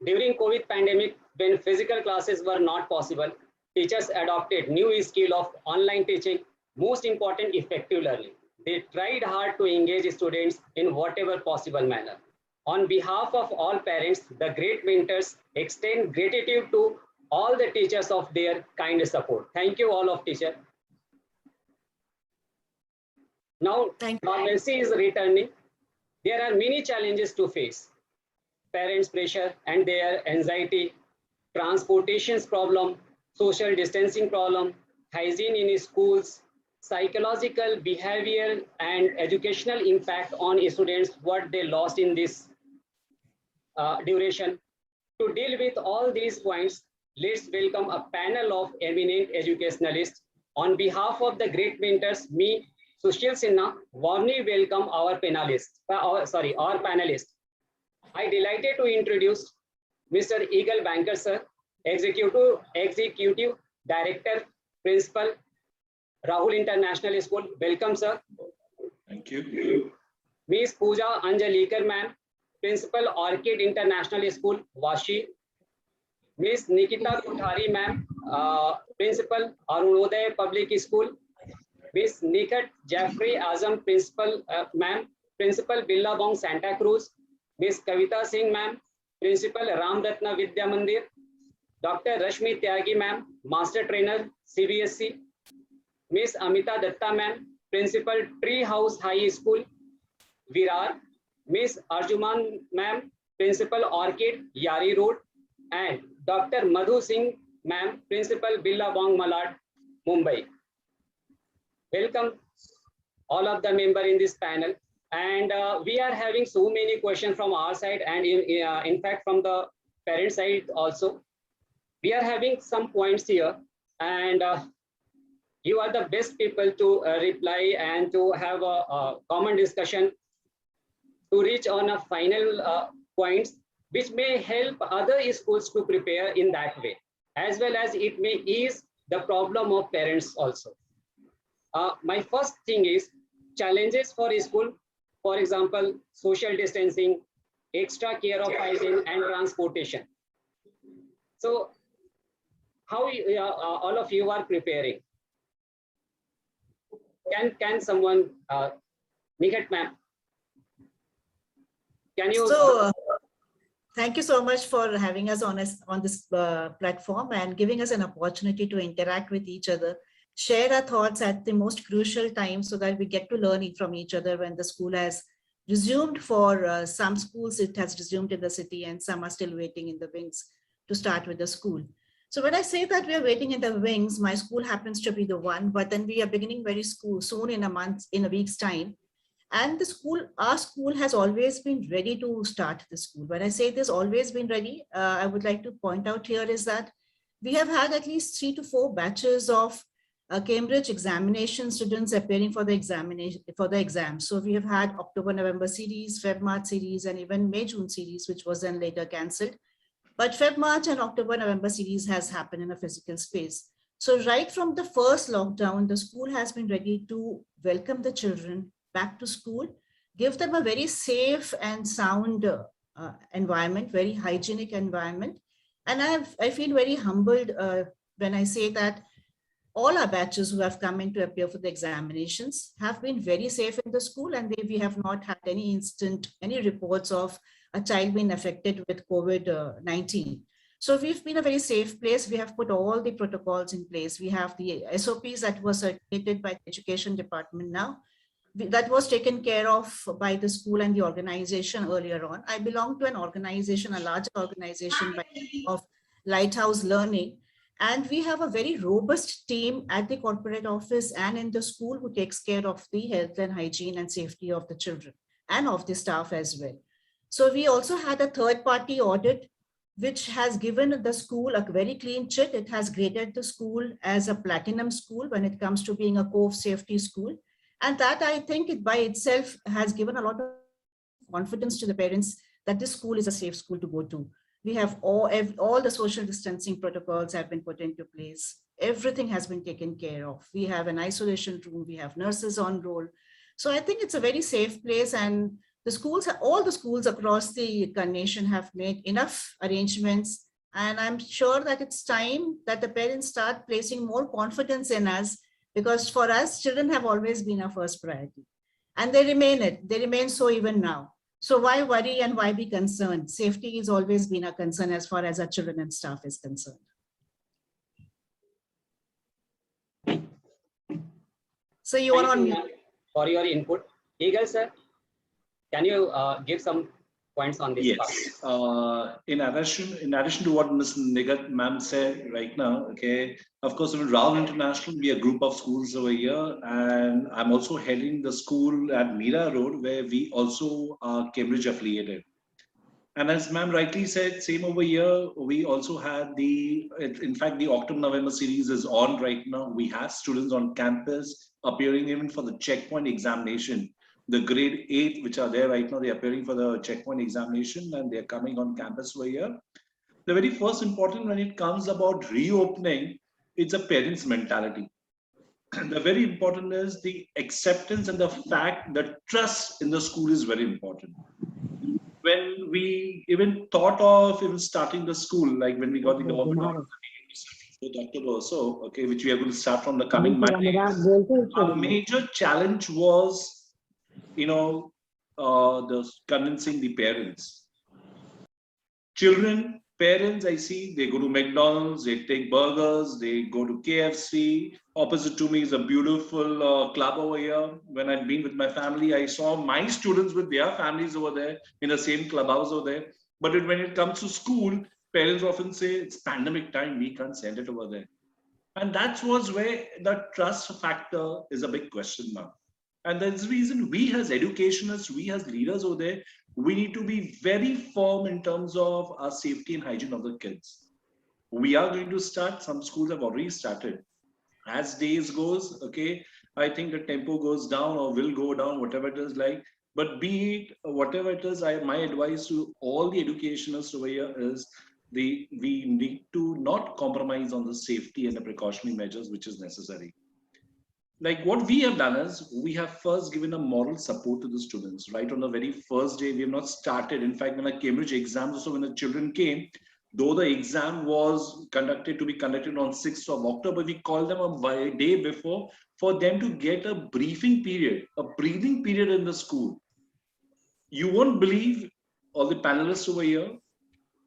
During COVID pandemic, when physical classes were not possible, teachers adopted new skill of online teaching, most important, effective learning. They tried hard to engage students in whatever possible manner. On behalf of all parents, the great mentors extend gratitude to all the teachers of their kind support. Thank you all of teachers. Now, normalcy is returning. There are many challenges to face. Parents' pressure and their anxiety, transportation's problem, social distancing problem, hygiene in schools, psychological, behavior, and educational impact on students, what they lost in this duration. To deal with all these points, let's welcome a panel of eminent educationalists. On behalf of the great mentors, me, Sushil Sinha, warmly welcome our panelists. Our panelists. I delighted to introduce Mr. Eagle Banker, sir, Executive Director, Principal, Rahul International School. Welcome, sir. Thank you. Ms. Pooja Anjalikar, ma'am, Principal, Orchid International School, Vashi. Ms. Nikita Kothari, ma'am, Principal, Arunodaya Public School. Ms. Nikat Jeffrey Azam, Principal, ma'am, Principal, Billabong, Santa Cruz. Ms. Kavita Singh, ma'am, Principal, Ram Ratna Vidya Mandir. Dr. Rashmi Tyagi, ma'am, Master Trainer, CBSC. Ms. Amita Datta, ma'am, Principal, Tree House High School, Virar. Ms. Arjuman, ma'am, Principal, Orchid, Yari Road. And Dr. Madhu Singh, ma'am, Principal, Billabong, Malad, Mumbai. Welcome all of the members in this panel. And we are having so many questions from our side and in fact from the parent side also. We are having some points here and you are the best people to reply and to have a common discussion to reach on a final points which may help other schools to prepare in that way, as well as it may ease the problem of parents also. My first thing is challenges for a school. For example, social distancing, extra care of hygiene and transportation. So how all of you are preparing? Can someone, Nikat ma'am, can you? So, thank you so much for having us on this platform and giving us an opportunity to interact with each other, share our thoughts at the most crucial time so that we get to learn it from each other when the school has resumed. For some schools, it has resumed in the city and some are still waiting in the wings to start with the school. So when I say that we are waiting in the wings, my school happens to be the one, but then we are beginning very soon in a week's time. And our school has always been ready to start the school. When I say it has always been ready, I would like to point out here is that we have had at least 3 to 4 batches of Cambridge examination students appearing for the exam. So we have had October-November series, Feb-March series, and even May-June series, which was then later cancelled. But Feb-March and October-November series has happened in a physical space. So right from the first lockdown, the school has been ready to welcome the children back to school, give them a very safe and sound environment, very hygienic environment. And I feel very humbled when I say that all our batches who have come in to appear for the examinations have been very safe in the school, and we have not had any reports of a child being affected with COVID-19. So we've been a very safe place. We have put all the protocols in place. We have the SOPs that were circulated by the education department now. That was taken care of by the school and the organization earlier on. I belong to an organization, a larger organization of Lighthouse Learning. And we have a very robust team at the corporate office and in the school who takes care of the health and hygiene and safety of the children and of the staff as well. So we also had a third-party audit, which has given the school a very clean chit. It has graded the school as a platinum school when it comes to being a Cove safety school. And that, I think, it by itself has given a lot of confidence to the parents that this school is a safe school to go to. We have all the social distancing protocols have been put into place. Everything has been taken care of. We have an isolation room. We have nurses on roll. So I think it's a very safe place, and The schools, all the schools across the nation have made enough arrangements. And I'm sure that it's time that the parents start placing more confidence in us, because for us, children have always been our first priority. And they remain it. They remain so even now. So why worry and why be concerned? Safety has always been a concern as far as our children and staff is concerned. So you are on mute. For your input. Eagle, sir, can you give some points on this? Yes. In addition to what Ms. Nigat ma'am said right now, okay, of course, in Raul International, we are a group of schools over here, and I'm also heading the school at Mira Road, where we also are Cambridge affiliated. And as ma'am rightly said, same over here, we also had in fact, the October-November series is on right now. We have students on campus appearing even for the checkpoint examination. The grade 8, which are there right now, they're appearing for the checkpoint examination and they're coming on campus over here. The very first important when it comes about reopening, it's a parent's mentality. The very important is the acceptance and the fact that trust in the school is very important. When we even thought of even starting the school, like when we got the government order, 4th October or so, okay, which we are going to start from the coming Monday. Our major challenge was, the convincing the parents. Children, parents, I see, they go to McDonald's, they take burgers, they go to KFC. Opposite to me is a beautiful club over here. When I'd been with my family, I saw my students with their families over there in the same clubhouse over there. But when it comes to school, parents often say, it's pandemic time, we can't send it over there. And that was where the trust factor is a big question mark. And that's the reason we as educationists, we as leaders over there, we need to be very firm in terms of our safety and hygiene of the kids. We are going to start, some schools have already started. As days goes, okay, I think the tempo goes down or will go down, whatever it is like. But be it whatever it is, my advice to all the educationists over here is we need to not compromise on the safety and the precautionary measures which is necessary. Like what we have done is we have first given a moral support to the students. Right on the very first day, we have not started. In fact, when the Cambridge exams, also when the children came, though the exam was conducted on 6th of October, we called them a day before for them to get a briefing period, a breathing period in the school. You won't believe, all the panelists over here,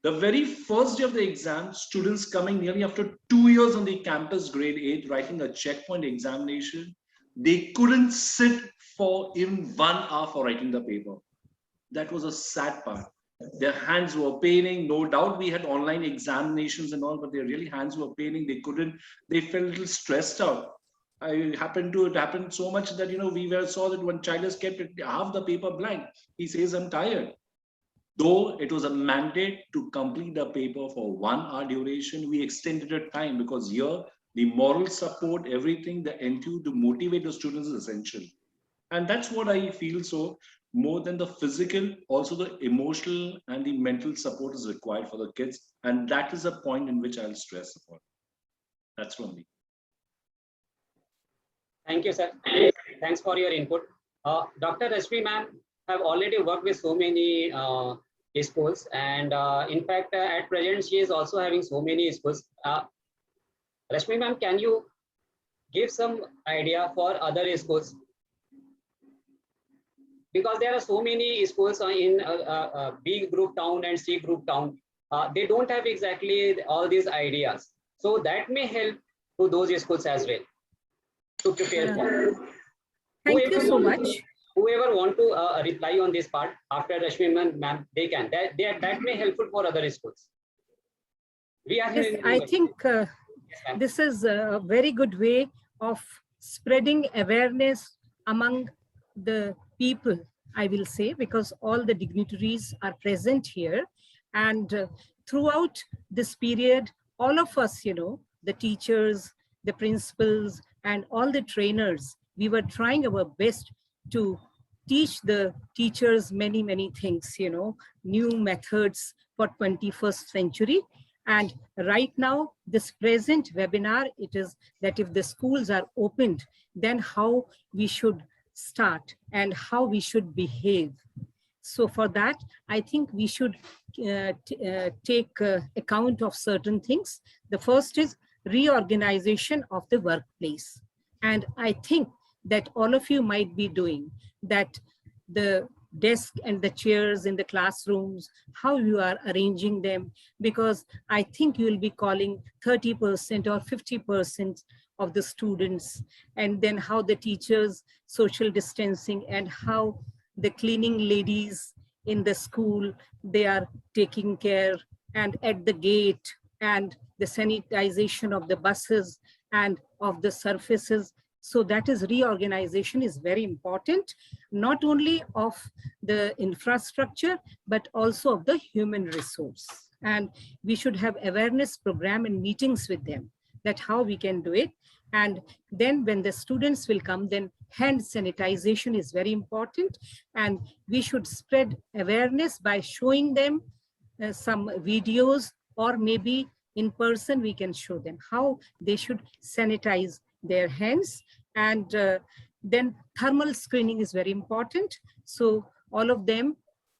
the very first day of the exam, students coming nearly after 2 years on the campus, grade 8, writing a checkpoint examination, they couldn't sit for even 1 hour for writing the paper. That was a sad part. Their hands were paining. No doubt we had online examinations and all, but their really hands were paining. They felt a little stressed out. It happened so much that, we saw that one child has kept half the paper blank. He says, I'm tired. Though it was a mandate to complete the paper for 1 hour duration, we extended the time because here the moral support, everything, the NTU to motivate the students is essential. And that's what I feel. So more than the physical, also the emotional and the mental support is required for the kids. And that is a point in which I'll stress upon. That's from me. Thank you, sir. Thanks for your input. Dr. Rashmi ma'am have already worked with so many schools, and in fact, at present, she is also having so many schools. Rashmi ma'am, can you give some idea for other schools? Because there are so many schools in B group town and C group town. They don't have exactly all these ideas. So that may help to those schools as well to prepare for. Thank you so much. Whoever want to reply on this part after Rashmi ma'am, they can. That may helpful for other schools. We are. Yes, I think this is a very good way of spreading awareness among the people, I will say, because all the dignitaries are present here. And throughout this period, all of us, the teachers, the principals, and all the trainers, we were trying our best to teach the teachers many, many things, new methods for 21st century. And right now, this present webinar, it is that if the schools are opened, then how we should start and how we should behave. So for that, I think we should take account of certain things. The first is reorganization of the workplace. And I think that all of you might be doing that, the desk and the chairs in the classrooms, how you are arranging them, because I think you will be calling 30% or 50% of the students, and then how the teachers social distancing and how the cleaning ladies in the school, they are taking care, and at the gate, and the sanitization of the buses and of the surfaces. So that is, reorganization is very important, not only of the infrastructure, but also of the human resource. And we should have awareness program and meetings with them, that how we can do it. And then when the students will come, then hand sanitization is very important. And we should spread awareness by showing them some videos, or maybe in person we can show them how they should sanitize their hands. And then thermal screening is very important. So all of them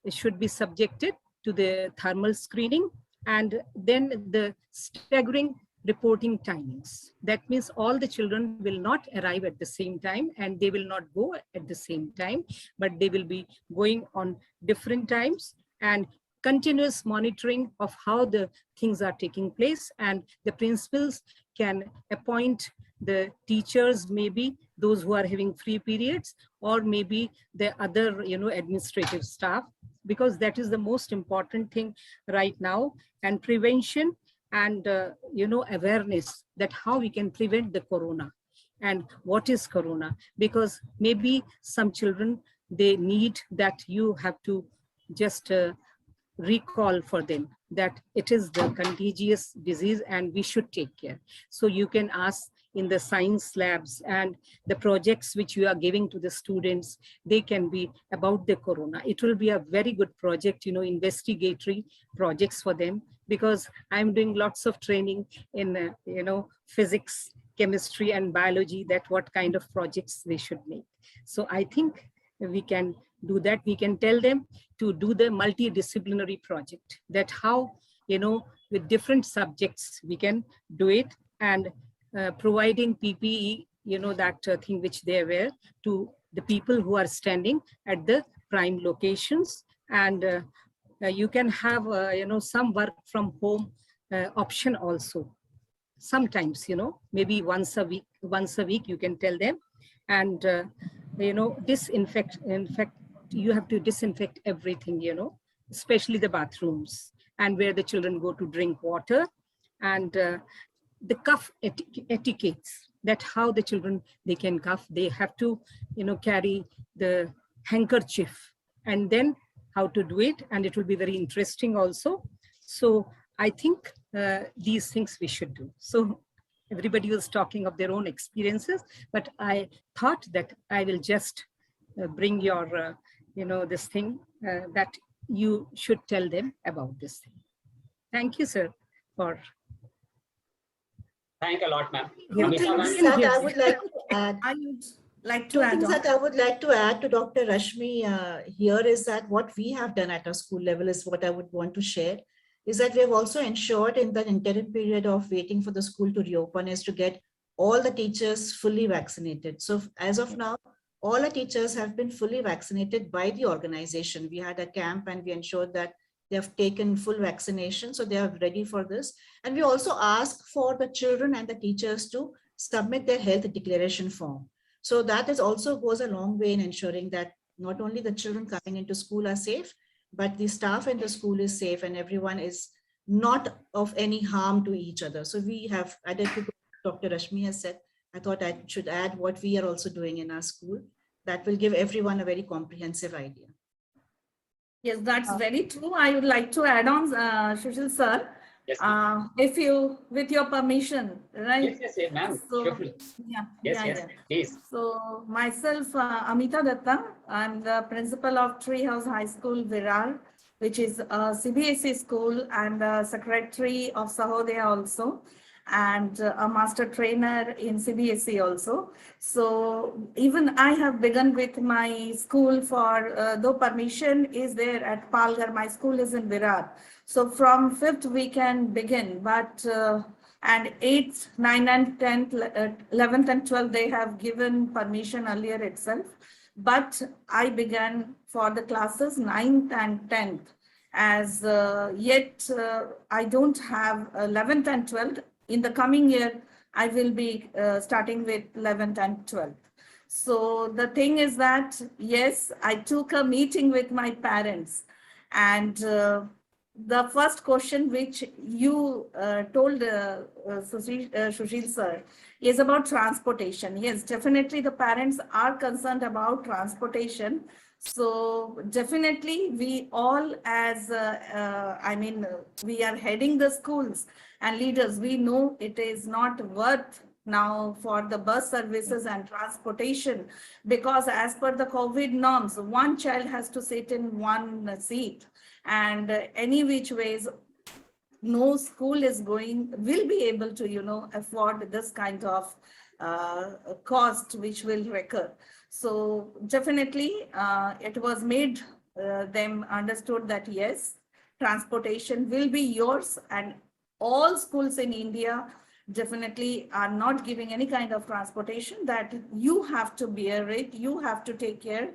should be subjected to the thermal screening. And then the staggering reporting timings. That means all the children will not arrive at the same time, and they will not go at the same time, but they will be going on different times, and continuous monitoring of how the things are taking place. And the principals can appoint the teachers, maybe those who are having free periods, or maybe the other, administrative staff, because that is the most important thing right now. And prevention and awareness, that how we can prevent the corona and what is corona, because maybe some children, they need that you have to just recall for them that it is the contagious disease and we should take care. So you can ask in the science labs, and the projects which you are giving to the students, they can be about the corona. It will be a very good project, investigatory projects for them, because I'm doing lots of training in, physics, chemistry, and biology, that what kind of projects they should make. So I think we can do that. We can tell them to do the multidisciplinary project, that how, with different subjects we can do it, and providing PPE, that thing which they wear, to the people who are standing at the prime locations. And you can have, some work from home option also. Sometimes, maybe once a week you can tell them. And, disinfect, in fact, you have to disinfect everything, especially the bathrooms and where the children go to drink water. And the cough etiquettes, that how the children, they can cough, they have to, carry the handkerchief, and then how to do it. And it will be very interesting also. So I think these things we should do. So everybody was talking of their own experiences, but I thought that I will just bring your, this thing that you should tell them about this thing. Thank you, sir, for. Thank you a lot, ma'am. Two things that I would like to add. I would like to Two add things on. that I would like to add to Dr. Rashmi here is that what we have done at our school level is what I would want to share, is that we have also ensured in the interim period of waiting for the school to reopen is to get all the teachers fully vaccinated. So as of now, all the teachers have been fully vaccinated by the organization. We had a camp and we ensured that they have taken full vaccination, so they are ready for this. And we also ask for the children and the teachers to submit their health declaration form. So that is also goes a long way in ensuring that not only the children coming into school are safe, but the staff in the school is safe and everyone is not of any harm to each other. So we have added to what Dr. Rashmi has said. I thought I should add what we are also doing in our school. That will give everyone a very comprehensive idea. Yes, that's very true. I would like to add on, Sushil sir, Yes, if you, with your permission, right? yes, ma'am. So, Surely. yeah, Yes, please. So myself, Amita Datta, I'm the principal of Treehouse High School, Virar, which is a CBSE school, and secretary of Sahodaya also. and a master trainer in CBSE also. So even I have begun with my school for, though permission is there at Palghar, my school is in Virar. So from 5th we can begin, but and 8th, 9th and 10th, 11th and 12th, they have given permission earlier itself. But I began for the classes 9th and 10th, as yet I don't have 11th and 12th. In the coming year, I will be starting with 11th and 12th. So the thing is that, yes, I took a meeting with my parents, and the first question which you told Sushil sir is about transportation. Yes, definitely the parents are concerned about transportation. So definitely we all as, we are heading the schools and leaders, we know it is not worth now for the bus services and transportation, because as per the COVID norms, one child has to sit in one seat, and any which ways no school will be able to afford this kind of cost which will recur. So definitely it was made them understood that yes, transportation will be yours, and all schools in India definitely are not giving any kind of transportation, that you have to bear it, you have to take care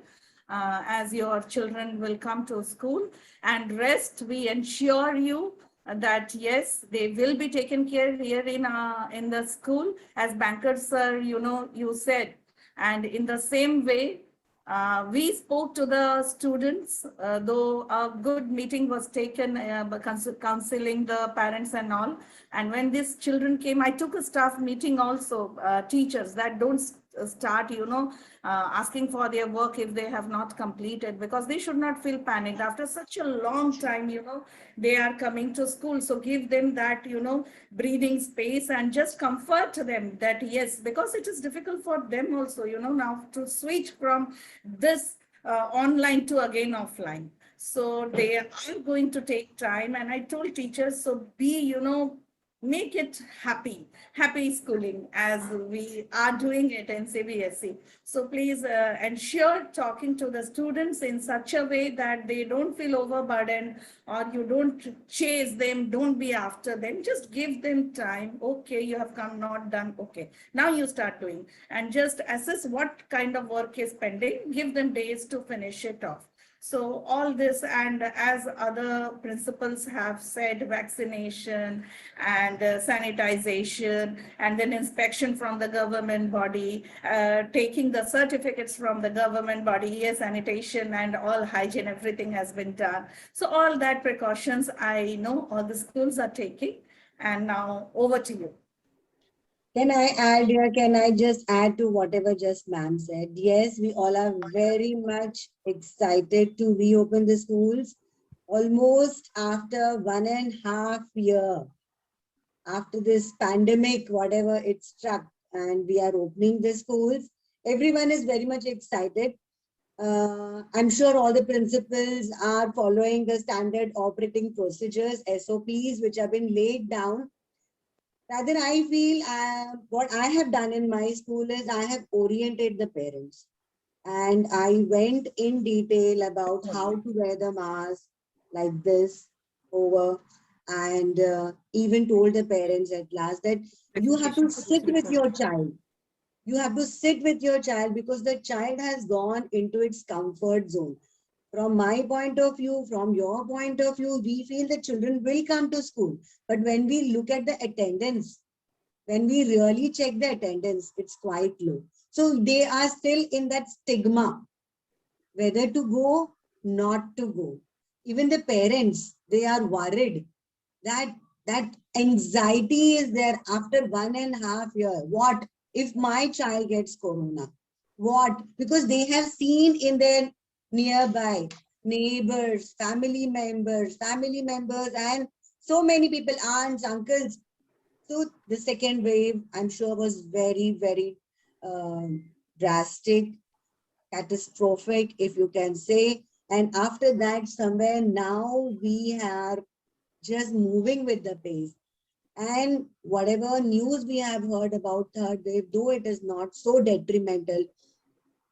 as your children will come to school, and rest we ensure you that yes, they will be taken care here in the school, as bankers sir, you said. And in the same way, we spoke to the students, though a good meeting was taken, counseling the parents and all. And when these children came, I took a staff meeting also, teachers, that don't start, asking for their work if they have not completed, because they should not feel panicked after such a long time, they are coming to school. So give them that, breathing space, and just comfort them that yes, because it is difficult for them also, now to switch from this online to again offline. So they are going to take time. And I told teachers, so be, make it happy schooling, as we are doing it in CBSE. So please ensure talking to the students in such a way that they don't feel overburdened, or you don't chase them, don't be after them, just give them time. Okay, you have come, not done, okay, now you start doing, and just assess what kind of work is pending, give them days to finish it off. So all this, and as other principals have said, vaccination and sanitization, and then inspection from the government body, taking the certificates from the government body, yes, sanitation and all hygiene, everything has been done. So all that precautions, I know all the schools are taking. And now over to you. Can I add here? Can I just add to whatever just ma'am said? Yes, we all are very much excited to reopen the schools almost after 1.5 years. After this pandemic, whatever it struck, and we are opening the schools. Everyone is very much excited. I'm sure all the principals are following the standard operating procedures, SOPs, which have been laid down. Rather, I feel what I have done in my school is I have oriented the parents, and I went in detail about how to wear the mask like this over, and even told the parents at last that you have to sit with your child. You have to sit with your child, because the child has gone into its comfort zone. From my point of view, from your point of view, we feel that children will come to school. But when we look at the attendance, when we really check the attendance, it's quite low. So they are still in that stigma, whether to go, not to go. Even the parents, they are worried that anxiety is there after 1.5 years. What if my child gets corona? What? Because they have seen in their nearby neighbors, family members, and so many people, aunts, uncles. So the second wave, I'm sure, was very, very drastic, catastrophic, if you can say. And after that, somewhere now we are just moving with the pace. And whatever news we have heard about third wave, though it is not so detrimental,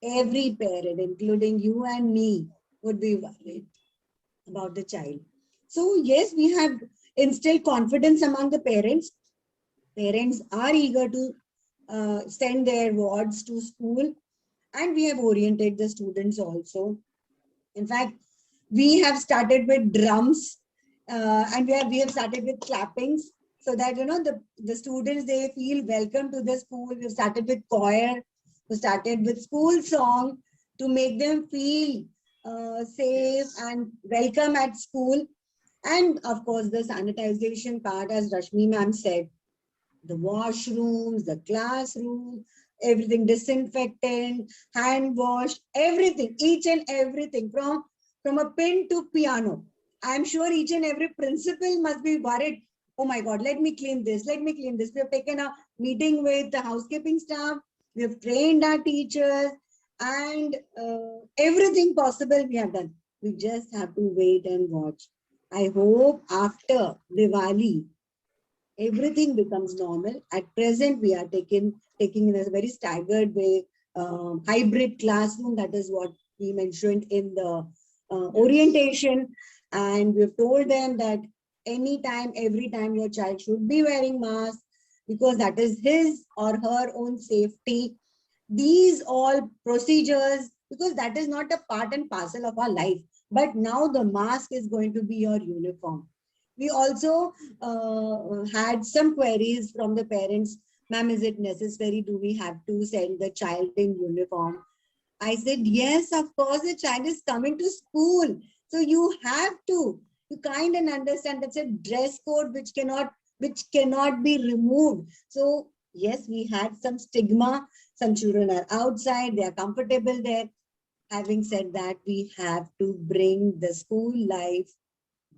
every parent, including you and me, would be worried about the child. So yes, we have instilled confidence among the parents. Parents are eager to send their wards to school, and we have oriented the students also. In fact, we have started with drums, and we have started with clappings, so that the students, they feel welcome to the school. We started with choir, we started with school song to make them feel safe and welcome at school. And of course, the sanitization part, as Rashmi ma'am said, the washrooms, the classroom, everything disinfectant, hand wash, everything, each and everything, from a pin to piano. I'm sure each and every principal must be worried. Oh my God, let me clean this, let me clean this. We have taken a meeting with the housekeeping staff, we have trained our teachers, and everything possible we have done. We just have to wait and watch. I hope after Diwali, everything becomes normal. At present, we are taking in a very staggered way, hybrid classroom. That is what we mentioned in the orientation. And we've told them that anytime, every time your child should be wearing mask, because that is his or her own safety. These all procedures, because that is not a part and parcel of our life. But now the mask is going to be your uniform. We also had some queries from the parents. Ma'am, is it necessary? Do we have to send the child in uniform? I said, yes, of course, the child is coming to school. So you have to. You kind of understand that's a dress code which cannot be removed. So yes, we had some stigma. Some children are outside, they are comfortable there. Having said that, we have to bring the school life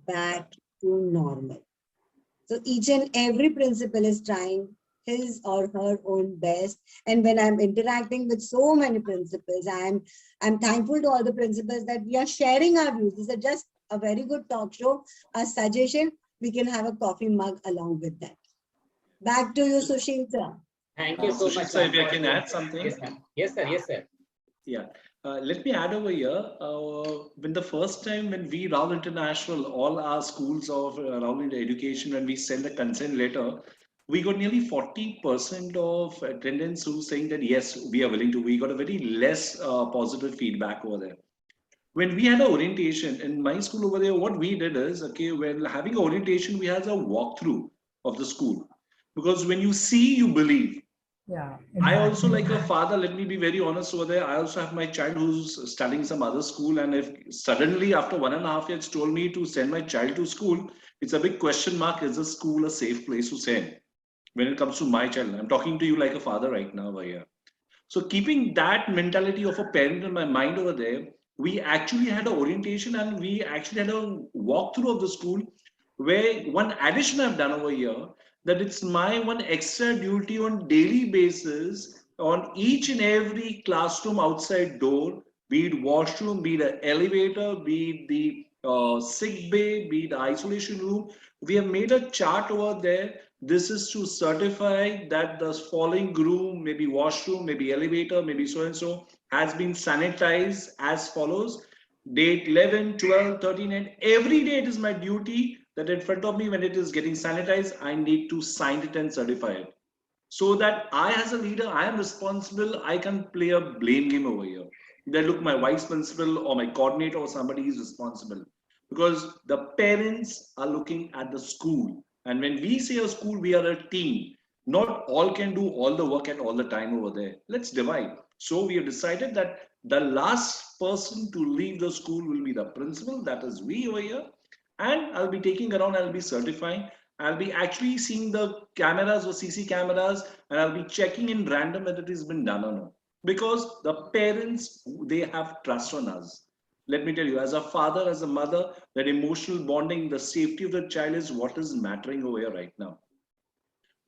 back to normal. So each and every principal is trying his or her own best. And when I'm interacting with so many principals, I'm thankful to all the principals that we are sharing our views. This is just a very good talk show. A suggestion, we can have a coffee mug along with that. Back to you, Sushil sir. Thank you so Sushil much. sir, if I ma'am, can for- add something. Yes, ma'am. Yes, sir. Yes, sir. Yeah, let me add over here. When the first time when we Raul International, all our schools of Raul Education, when we send a consent letter, we got nearly 40% of attendance who saying that yes, we are willing to. We got a very less positive feedback over there. When we had an orientation in my school over there, what we did is, okay, when having orientation, we had a walkthrough of the school, because when you see, you believe. Yeah. I also, like a father, let me be very honest over there. I also have my child who's studying some other school. And if suddenly after 1.5 years told me to send my child to school, it's a big question mark. Is the school a safe place to send? When it comes to my child, I'm talking to you like a father right now over here. So keeping that mentality of a parent in my mind over there, we actually had an orientation and we actually had a walkthrough of the school, where one addition I've done over here, that it's my one extra duty on daily basis on each and every classroom outside door, be it washroom, be it an elevator, be it the sick bay, be it the isolation room. We have made a chart over there. This is to certify that the following room, maybe washroom, maybe elevator, maybe so and so, has been sanitized as follows. Date 11, 12, 13, and every day it is my duty that in front of me, when it is getting sanitized, I need to sign it and certify it. So that I, as a leader, I am responsible. I can play a blame game over here. Then look, my vice principal or my coordinator or somebody is responsible, because the parents are looking at the school. And when we say a school, we are a team. Not all can do all the work at all the time over there. Let's divide. So we have decided that the last person to leave the school will be the principal, that is we over here. And I'll be taking around, I'll be certifying, I'll be actually seeing the cameras or CC cameras, and I'll be checking in random whether it has been done or not. Because the parents, they have trust on us. Let me tell you, as a father, as a mother, that emotional bonding, the safety of the child is what is mattering over here right now.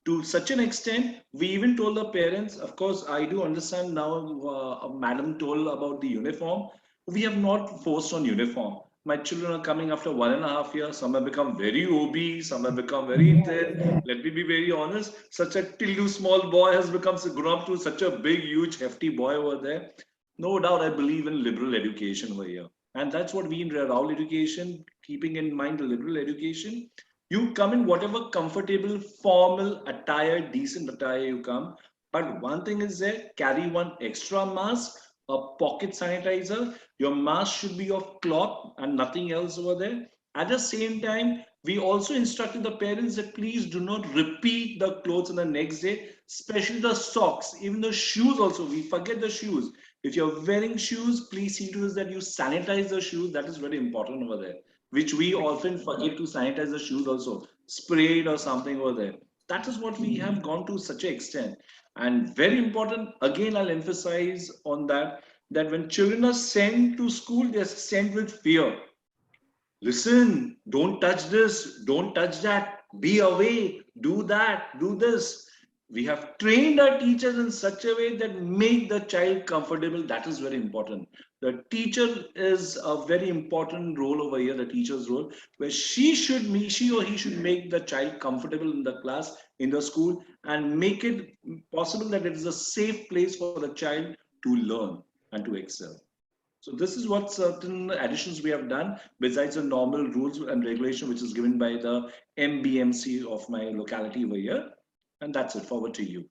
To such an extent, we even told the parents, of course, I do understand now, madam told about the uniform. We have not forced on uniform. My children are coming after 1.5 years. Some have become very obese, some have become very thin. Let me be very honest. Such a tildu small boy has grown up to such a big, huge, hefty boy over there. No doubt, I believe in liberal education over here. And that's what we in Raul Education, keeping in mind the liberal education, you come in whatever comfortable, formal attire, decent attire you come. But one thing is there, carry one extra mask, a pocket sanitizer. Your mask should be of cloth and nothing else over there. At the same time, we also instructed the parents that please do not repeat the clothes on the next day, especially the socks, even the shoes also. We forget the shoes. If you're wearing shoes, please see to it that you sanitize the shoes. That is very important over there, which we often forget to sanitize the shoes also, sprayed or something over there. That is what we have gone to such an extent. And very important, again, I'll emphasize on that, that when children are sent to school, they're sent with fear. Listen, don't touch this, don't touch that, be away, do that, do this. We have trained our teachers in such a way that make the child comfortable. That is very important. The teacher is a very important role over here, the teacher's role, where she or he should make the child comfortable in the class, in the school, and make it possible that it is a safe place for the child to learn and to excel. So this is what certain additions we have done besides the normal rules and regulation which is given by the MBMC of my locality over here. And that's it. Forward to you.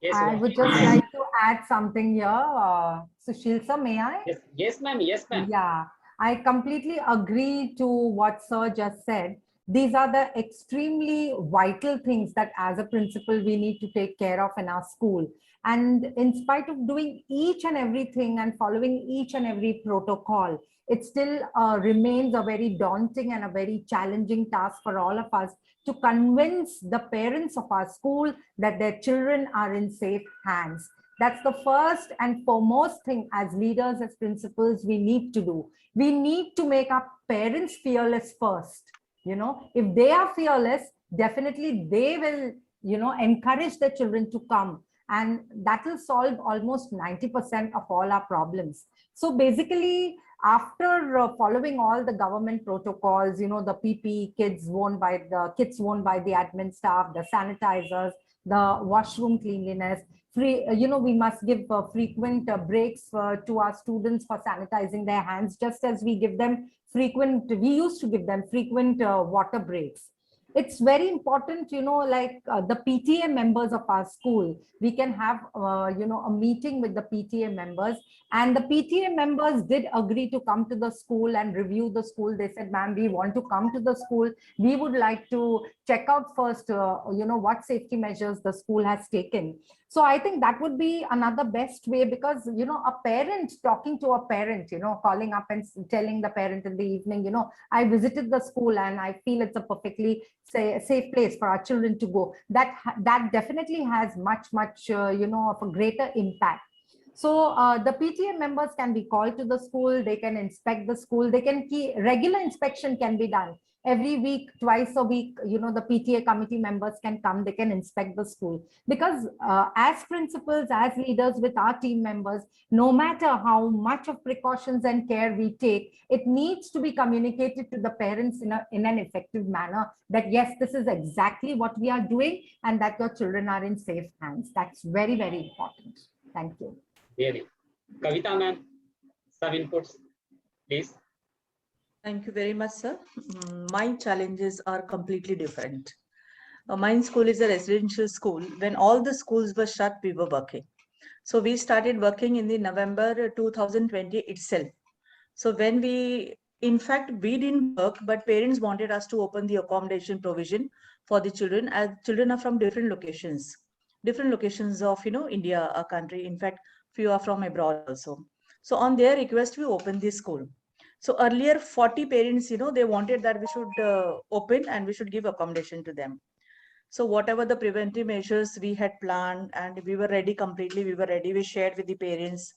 Yes, I ma'am. would just like to add something here. Sushil sir, may I? Yes, yes, ma'am. Yes, ma'am. Yeah, I completely agree to what sir just said. These are the extremely vital things that as a principal we need to take care of in our school. And in spite of doing each and everything and following each and every protocol, it still remains a very daunting and a very challenging task for all of us to convince the parents of our school that their children are in safe hands. That's the first and foremost thing as leaders, as principals, we need to do. We need to make our parents fearless first. You know, if they are fearless, definitely they will, you know, encourage the children to come, and that will solve almost 90% of all our problems. So basically, after following all the government protocols, you know, the PPE kits worn by the admin staff, the sanitizers, the washroom cleanliness, you know, we must give frequent breaks to our students for sanitizing their hands, just as we used to give them frequent water breaks. It's very important, you know, like the PTA members of our school, we can have, you know, a meeting with the PTA members, and the PTA members did agree to come to the school and review the school. They said, ma'am, we want to come to the school. We would like to check out first, you know, what safety measures the school has taken. So I think that would be another best way, because, you know, a parent talking to a parent, you know, calling up and telling the parent in the evening, you know, I visited the school and I feel it's a perfectly safe place for our children to go. That definitely has much, you know, of a greater impact. So the PTA members can be called to the school, they can inspect the school, regular inspection can be done. Every week, twice a week, you know, the PTA committee members can come, they can inspect the school. Because as principals, as leaders with our team members, no matter how much of precautions and care we take, it needs to be communicated to the parents in an effective manner that yes, this is exactly what we are doing and that your children are in safe hands. That's very, very important. Thank you. Really. Kavita ma'am, some inputs, please. Thank you very much, sir. My challenges are completely different. My school is a residential school. When all the schools were shut, we were working. So we started working in the November 2020 itself. So when in fact, we didn't work, but parents wanted us to open the accommodation provision for the children, as children are from different locations of, you know, India, a country. In fact, few are from abroad also. So on their request, we opened the school. So earlier 40 parents, you know, they wanted that we should open and we should give accommodation to them. So whatever the preventive measures we had planned, and we were ready completely, we shared with the parents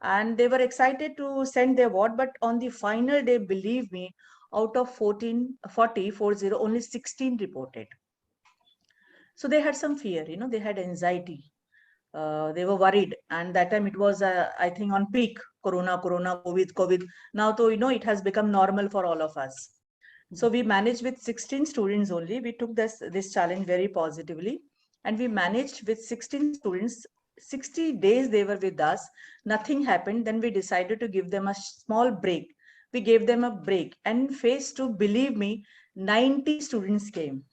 and they were excited to send their word. But on the final day, believe me, out of 40, only 16 reported. So they had some fear, you know, they had anxiety. They were worried, and that time it was, I think, on peak corona, COVID. Now, though, it has become normal for all of us. So we managed with 16 students only. We took this challenge very positively, and we managed with 16 students. 60 days they were with us. Nothing happened. Then we decided to give them a small break. We gave them a break. And in phase 2, believe me, 90 students came.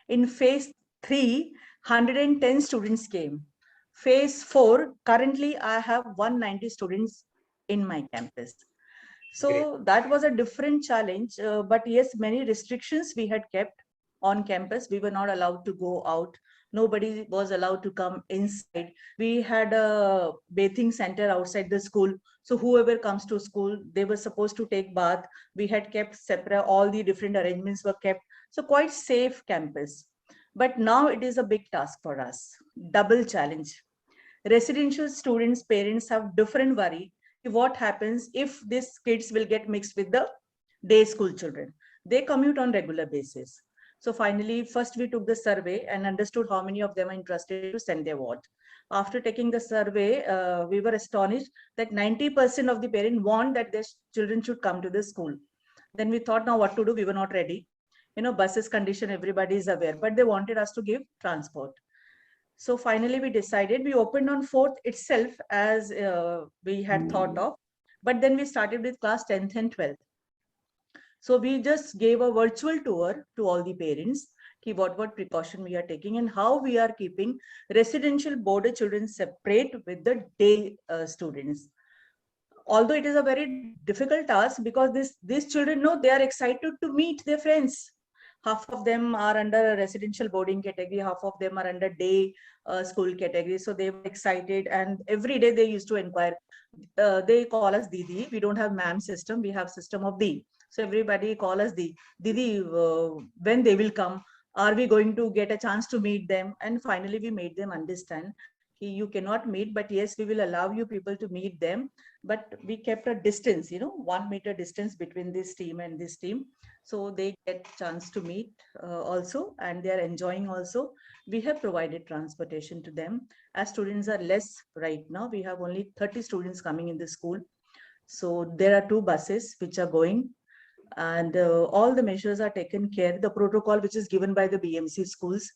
In phase 3, 110 students came. Phase 4, currently I have 190 students in my campus. So that was a different challenge, but yes, many restrictions we had kept on campus. We were not allowed to go out. Nobody was allowed to come inside. We had a bathing center outside the school. So whoever comes to school, they were supposed to take bath. We had kept separate, all the different arrangements were kept. So quite safe campus. But now it is a big task for us, double challenge. Residential students, parents have different worry. What happens if these kids will get mixed with the day school children? They commute on regular basis. So finally, first we took the survey and understood how many of them are interested to send their vote. After taking the survey, we were astonished that 90% of the parents want that their children should come to the school. Then we thought, now what to do? We were not ready. Buses condition, everybody is aware, but they wanted us to give transport. So finally, we decided, we opened on 4th itself as we had thought of, but then we started with class 10th and 12th. So we just gave a virtual tour to all the parents, what precaution we are taking and how we are keeping residential boarded children separate with the day students. Although it is a very difficult task, because these children know they are excited to meet their friends. Half of them are under a residential boarding category, half of them are under day school category. So they were excited, and every day they used to inquire. They call us Didi. We don't have ma'am system. We have system of Di. So everybody call us Didi. When they will come, are we going to get a chance to meet them? And finally, we made them understand you cannot meet, but yes, we will allow you people to meet them. But we kept a distance, 1 meter distance between this team and this team. So they get chance to meet also, and they are enjoying also. We have provided transportation to them. As students are less right now, we have only 30 students coming in the school. So there are 2 buses which are going, and all the measures are taken care. The protocol which is given by the BMC schools.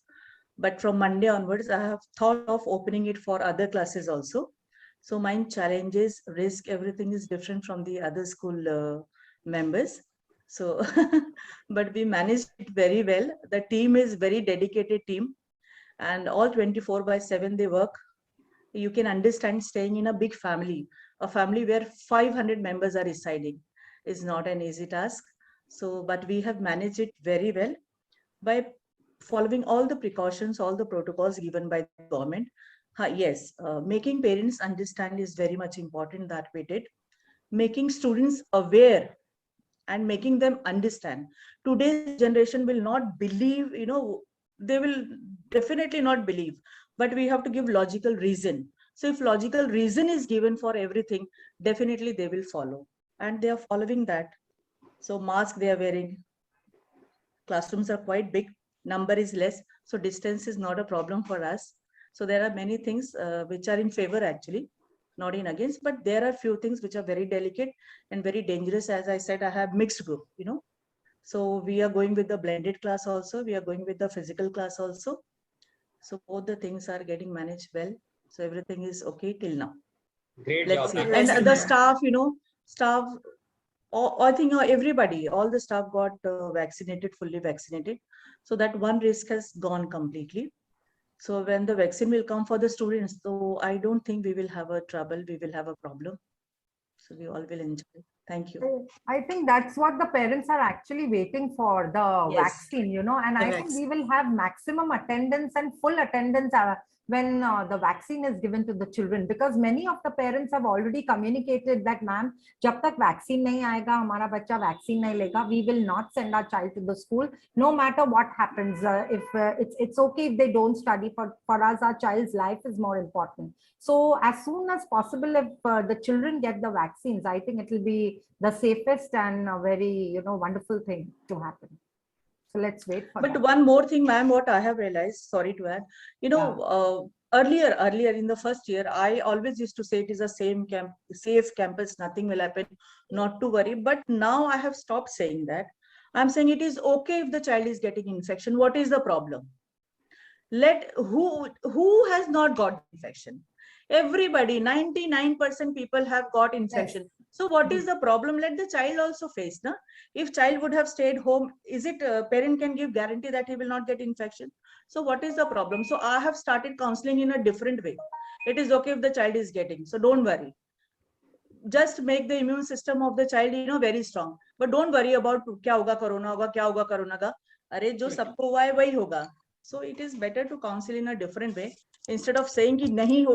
But from Monday onwards, I have thought of opening it for other classes also. So my challenges, risk, everything is different from the other school members. So, but we managed it very well. The team is very dedicated team, and all 24/7 they work. You can understand, staying in a big family, a family where 500 members are residing, is not an easy task. So, but we have managed it very well by following all the precautions, all the protocols given by the government. Yes, making parents understand is very much important, that we did. Making students aware and making them understand. Today's generation will not believe, they will definitely not believe, but we have to give logical reason. So if logical reason is given for everything, definitely they will follow, and they are following that. So mask they are wearing. Classrooms are quite big, number is less, so distance is not a problem for us. So there are many things which are in favor, actually, not in against, but there are few things which are very delicate and very dangerous. As I said, I have mixed group, so we are going with the blended class also, we are going with the physical class also. So both the things are getting managed well. So everything is okay till now. Great Let's job. see. And the staff, staff, I think everybody, all the staff got vaccinated, fully vaccinated. So that one risk has gone completely. So when the vaccine will come for the students, so I don't think we will have a trouble, we will have a problem. So we all will enjoy. Thank you. I think that's what the parents are actually waiting for, the Yes. vaccine, and I think we will have maximum attendance and full attendance when the vaccine is given to the children, because many of the parents have already communicated that, ma'am, jab tak vaccine nahi aayega, hamara bachcha vaccine nahi lega, we will not send our child to the school, no matter what happens. If it's okay if they don't study, for us, our child's life is more important. So as soon as possible, if the children get the vaccines, I think it will be the safest and a very, wonderful thing to happen. So let's wait for that. But one more thing, ma'am, what I have realized, sorry to add, earlier in the first year, I always used to say it is a safe campus, nothing will happen, not to worry. But now I have stopped saying that. I'm saying it is okay if the child is getting infection. What is the problem? Who has not got infection? Everybody, 99% people have got infection. Yes. So what is the problem? Let the child also face. Na? If child would have stayed home, is it parent can give guarantee that he will not get infection? So what is the problem? So I have started counseling in a different way. It is okay if the child is getting. So don't worry. Just make the immune system of the child, very strong. But don't worry about kya hoga corona hoga, kya hoga corona ka. Arey jo sabko hua hai wahi hoga. So it is better to counsel in a different way instead of saying ki nahi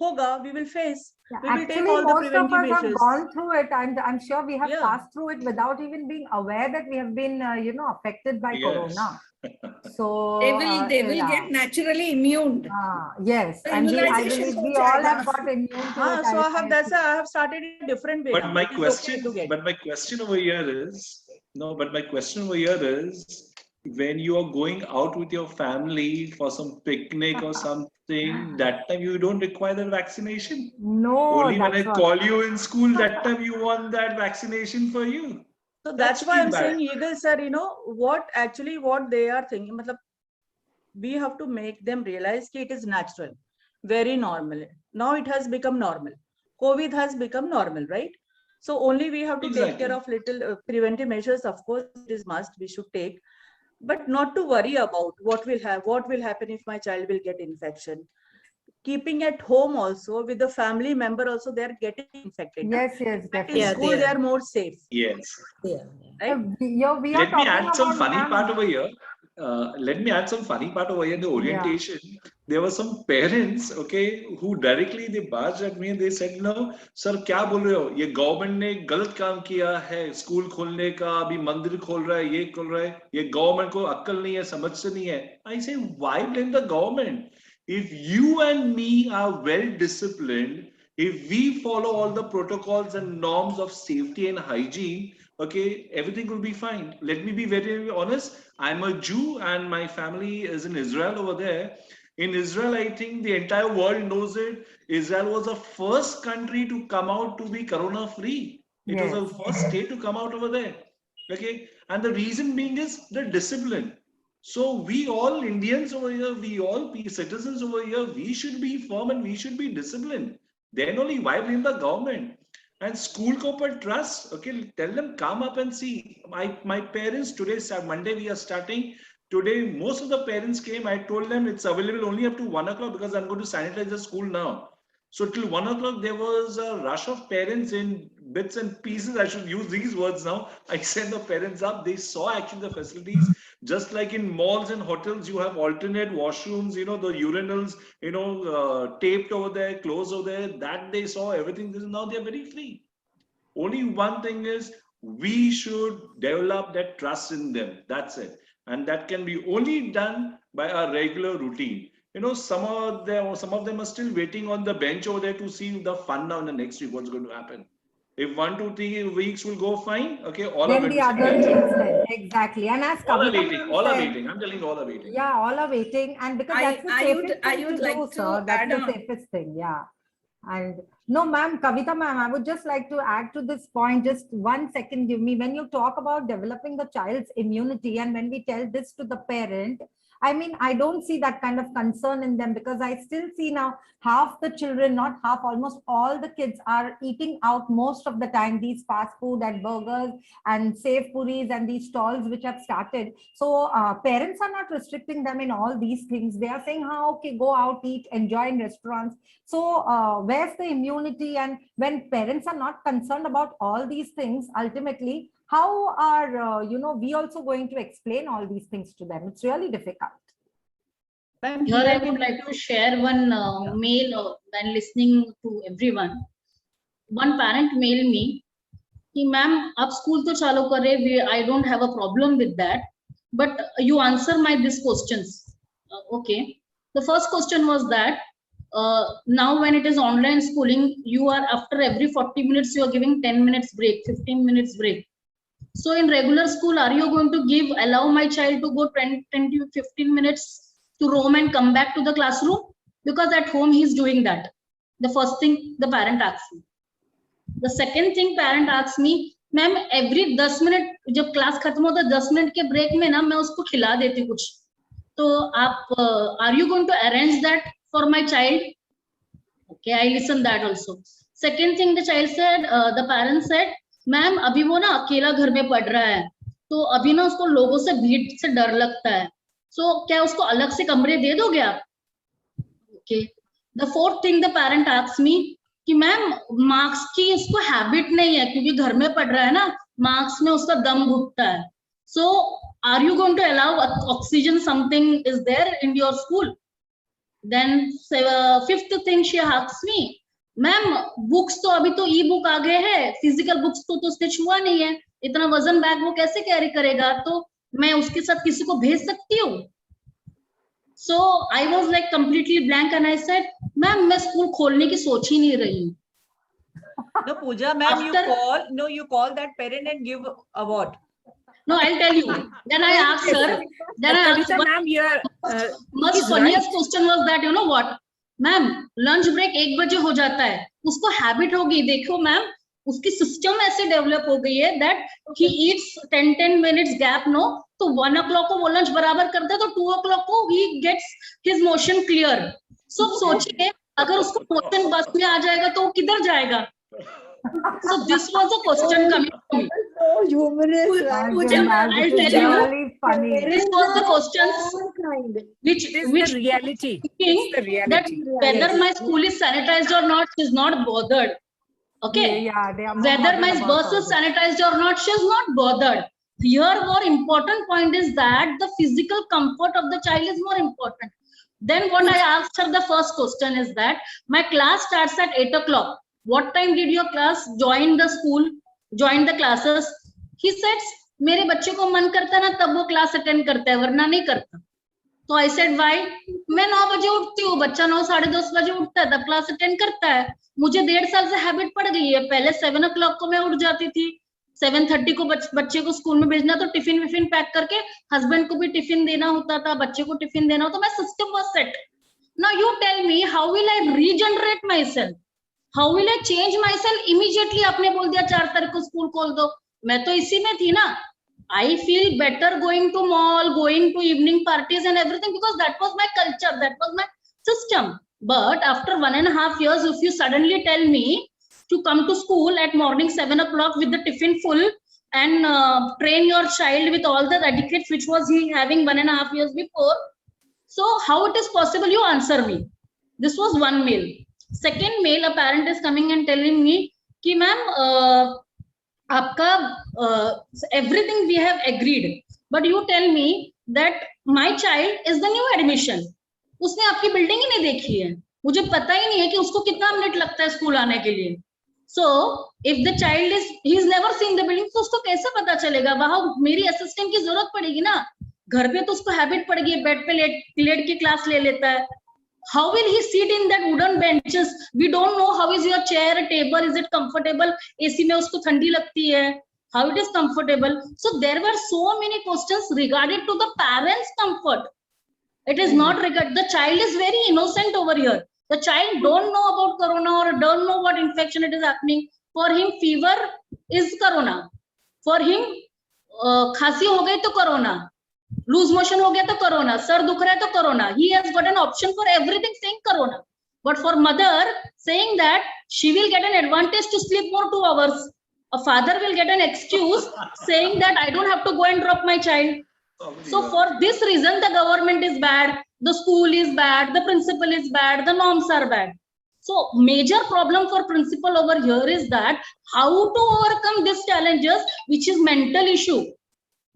hoga, we will face. Yeah, we will actually, take all the preventive most of us measures. have gone through it, and I'm sure we have passed through it without even being aware that we have been, affected by corona. So they will get naturally immune. Yes, and I believe we all have got immune to it. So I have started a different way. But my question over here is, when you are going out with your family for some picnic or something, that time you don't require that vaccination. No. Only when I call you in school, that time you want that vaccination for you. So that's why I'm saying, Eagle sir, what they are thinking, we have to make them realize that it is natural, very normal. Now it has become normal. COVID has become normal, right? So only we have to take care of little preventive measures. Of course, it is must, we should take, but not to worry about what will happen if my child will get infection. Keeping at home also with the family member also, they are getting infected. Yes, definitely. In school, they are more safe. Yes. Right? Let me add some funny part over here. In the orientation. There were some parents, who directly they barged at me and they said, sir, kya bol rahe ho? Ye government ne galat kaam kiya hai. School kholne ka, abhi mandir khol raha hai, ye khol raha hai. Ye government ko akkal nahi hai, samajh se nahi hai. I say, why blame the government? If you and me are well disciplined, if we follow all the protocols and norms of safety and hygiene, everything will be fine. Let me be very honest. I'm a Jew and my family is in Israel over there. In Israel, I think the entire world knows it. Israel was the first country to come out to be corona free. It was the first state to come out over there. And the reason being is the discipline. So we all Indians over here, we all citizens over here, we should be firm and we should be disciplined. Then only why blame the government? And school corporate trust, tell them come up and see. My parents today, Monday we are starting. Today, most of the parents came. I told them it's available only up to 1 o'clock because I'm going to sanitize the school now. So till 1 o'clock, there was a rush of parents in bits and pieces. I should use these words now. I sent the parents up. They saw actually the facilities. Just like in malls and hotels, you have alternate washrooms, the urinals, taped over there, closed over there. That they saw everything. Now they're very free. Only one thing is we should develop that trust in them. That's it. And that can be only done by a regular routine. Some of them are still waiting on the bench over there to see the fun now in the next week, what's going to happen. If 1 to 3 weeks will go fine, all then of the other things, exactly. And as all are waiting. I'm telling you, all are waiting. Yeah, all are waiting, and because that's the safest thing to do, sir. That's the safest thing, yeah. And no, ma'am, Kavita ma'am, I would just like to add to this point. Just 1 second, give me. When you talk about developing the child's immunity, and when we tell this to the parent, I mean, I don't see that kind of concern in them, because I still see now half the children, not half, almost all the kids are eating out most of the time, these fast food and burgers and safe puris and these stalls which have started. So parents are not restricting them in all these things. They are saying, okay, go out, eat, enjoy in restaurants. So where's the immunity? And when parents are not concerned about all these things, ultimately, how are, we also going to explain all these things to them? It's really difficult. Here I would like to share one mail when listening to everyone. One parent mailed me, ma'am, ab school to chalo kare, I don't have a problem with that, but you answer these questions. Okay. The first question was that, now when it is online schooling, you are after every 40 minutes, you are giving 10 minutes break, 15 minutes break. So in regular school, are you going to allow my child to go 10 to 15 minutes to roam and come back to the classroom? because at home he's doing that. The first thing the parent asks me. The second thing parent asks me, ma'am every 10 minute जब class खत्म होता है 10 minute के break में ना मैं उसको खिला देती हूँ कुछ, तो आप are you going to arrange that for my child? Okay, I listen that also. Second thing the child said, the parent said, ma'am अभी वो ना अकेला घर में पढ़ रहा है, तो अभी ना उसको लोगों से भीड़ से डर लगता है, so क्या उसको अलग से कमरे दे दोगे आप? Okay. The fourth thing the parent asks me कि मैम मार्क्स की उसको हैबिट नहीं है क्योंकि घर में पढ़ रहा है ना, मार्क्स में उसका दम घुटता है, so are you going to allow oxygen something is there in your school? Then fifth thing she asks me, ma'am books तो अभी तो ई बुक आ गए हैं, फिजिकल बुक्स तो उसने छुआ नहीं है, इतना वजन बैग वो कैसे कैरी करेगा, तो मैं उसके साथ किसी को भेज सकती हूँ? So I was like completely blank and I said, ma'am मैं स्कूल खोलने की सोच ही नहीं रही हूँ. No, Pooja, ma'am, you call that parent and give a what? No, I'll tell you. Then I asked her. Then I asked her, ma'am, your much funniest question was that, you know what, ma'am lunch break 1 बजे हो जाता है, उसको habit हो गई, देखो ma'am उसकी system ऐसे डेवलप हो गई है that he eats 10 minutes gap, no, तो 1 o'clock को वो लंच बराबर करता है, तो 2 o'clock को he gets his motion clear. So सोचिए अगर उसको मोशन बस में आ जाएगा तो वो किधर जाएगा? So this was a question coming to me. So humorous. I'll tell you, really funny. this was the questions which the reality. It's the reality. That whether my school is sanitized or not, she's not bothered. Okay. Yeah, they are Whether my bus is sanitized or not, she's not bothered. Here, more important point is that the physical comfort of the child is more important. Then what I asked her, the first question is that my class starts at 8 o'clock. What time did your class join the school, join the classes? He said, मेरे बच्चे को मन करता है ना तब वो class attend करता है, वरना नहीं करता. तो I said why? मैं 9 बजे उठती हूँ, बच्चा 9 साढ़े 10 बजे उठता है, तब क्लास अटेंड करता है. मुझे 1.5 साल से हैबिट पड़ गई है, पहले 7 o'clock को मैं उठ जाती थी, 7:30 को बच्चे को स्कूल में भेजना, तो टिफिन विफिन पैक करके हस्बैंड को भी टिफिन देना होता था, बच्चे को टिफिन देना होता, my system was set. Now you tell me, how will I regenerate myself? How will I change myself immediately? आपने बोल दिया 4 तारीख को स्कूल खोल दो, मैं तो इसी में थी ना. I feel better going to mall, going to evening parties and everything because that was my culture, that was my system. But after 1.5 years, if you suddenly tell me to come to school at morning 7 o'clock with the tiffin full and train your child with all the etiquette which was he having 1.5 years before, so how it is possible? You answer me. This was one mail. Second mail, a parent is coming and telling me कि ma'am आपका everything we have agreed, but you tell me that my child is the new admission. उसने आपकी building ही नहीं देखी है, मुझे पता ही नहीं है कि उसको कितना मिनट लगता है स्कूल आने के लिए. So if the child is he's never seen the building, तो उसको कैसे पता चलेगा? वहां मेरी असिस्टेंट की जरूरत पड़ेगी ना. घर पे तो उसको हैबिट पड़ गई, बेड पे लेट के क्लास ले लेता है. How will he sit in that wooden benches? We don't know how is your chair, table, is it comfortable? AC में उसको ठंडी लगती है. How it is comfortable? So there were so many questions regarding to the parents' comfort. It is not regard. The child is very innocent over here. The child don't know about corona or don't know what infection it is happening. For him, fever is corona. For him, खांसी हो गई तो corona. Loose motion हो गया तो corona, sir दुख रहा है तो corona. He has got an option for everything saying corona. But for mother saying that she will get an advantage to sleep more 2 hours. A father will get an excuse saying that I don't have to go and drop my child. So for this reason, the government is bad, the school is bad, the principal is bad, the norms are bad. So major problem for principal over here is that how to overcome these challenges, which is mental issue,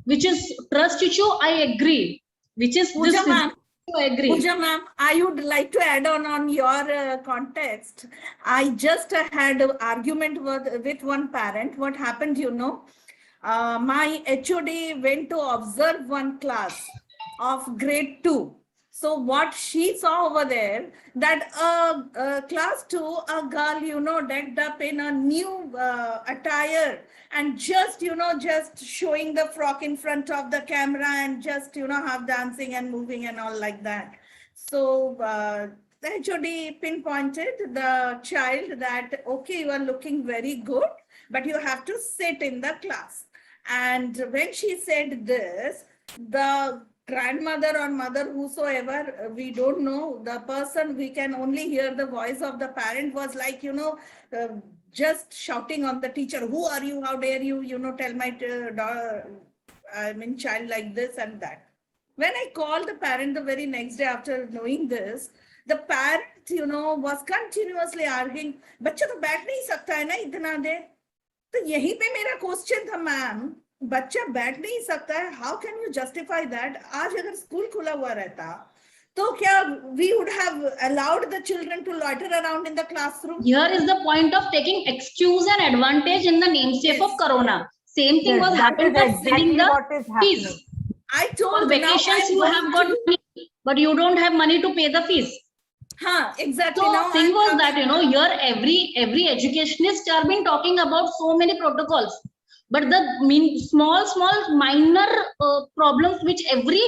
which is trust issue, I agree. Which is Pooja this ma'am, I agree. Pooja ma'am, I would like to add on your context. I just had an argument with one parent. What happened, you know? My HOD went to observe one class of grade 2. So what she saw over there, that class 2, a girl, you know, decked up in a new attire and just, you know, just showing the frock in front of the camera and just, you know, half dancing and moving and all like that. So the HOD pinpointed the child that, okay, you are looking very good, but you have to sit in the class. And when she said this, the grandmother or mother, whosoever, we don't know, the person, we can only hear the voice of the parent was like, just shouting on the teacher, who are you, how dare you, tell my child like this and that. When I called the parent the very next day after knowing this, the parent, was continuously arguing, बच्चा तो बैठ नहीं सकता है ना इतना देर. तो यहीं पे मेरा क्वेश्चन था, मैम, बच्चा बैठ नहीं सकता है, how can you justify that? आज अगर स्कूल खुला हुआ रहता, तो क्या we would have allowed the children to loiter around in the classroom? Here is the point of taking excuse and advantage in the namesake of Corona. Same thing was happened for filling the fees. I told for vacations you have got money, but you don't have money to pay the fees. Exactly. So now thing was that, coming- here every educationist have been talking about so many protocols, but the small minor problems which every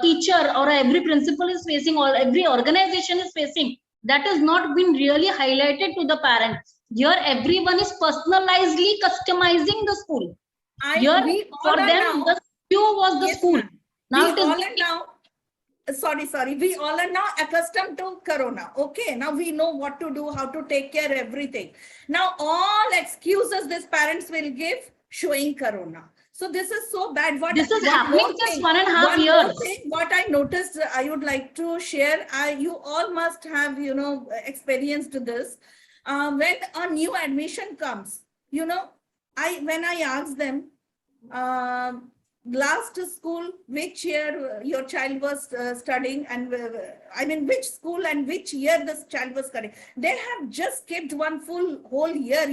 teacher or every principal is facing, or every organization is facing, that has not been really highlighted to the parents. Here everyone is personalizedly customizing the school. Here for them the queue was the school. Now it is we all are now accustomed to Corona. Okay, now we know what to do, how to take care of everything. Now all excuses these parents will give showing Corona. So this is so bad. This is happening just 1.5 years. What I noticed, I would like to share. You all must have, experienced this. When a new admission comes, when I ask them, last school, which year your child was studying, and which school and which year this child was studying, they have just skipped one whole year,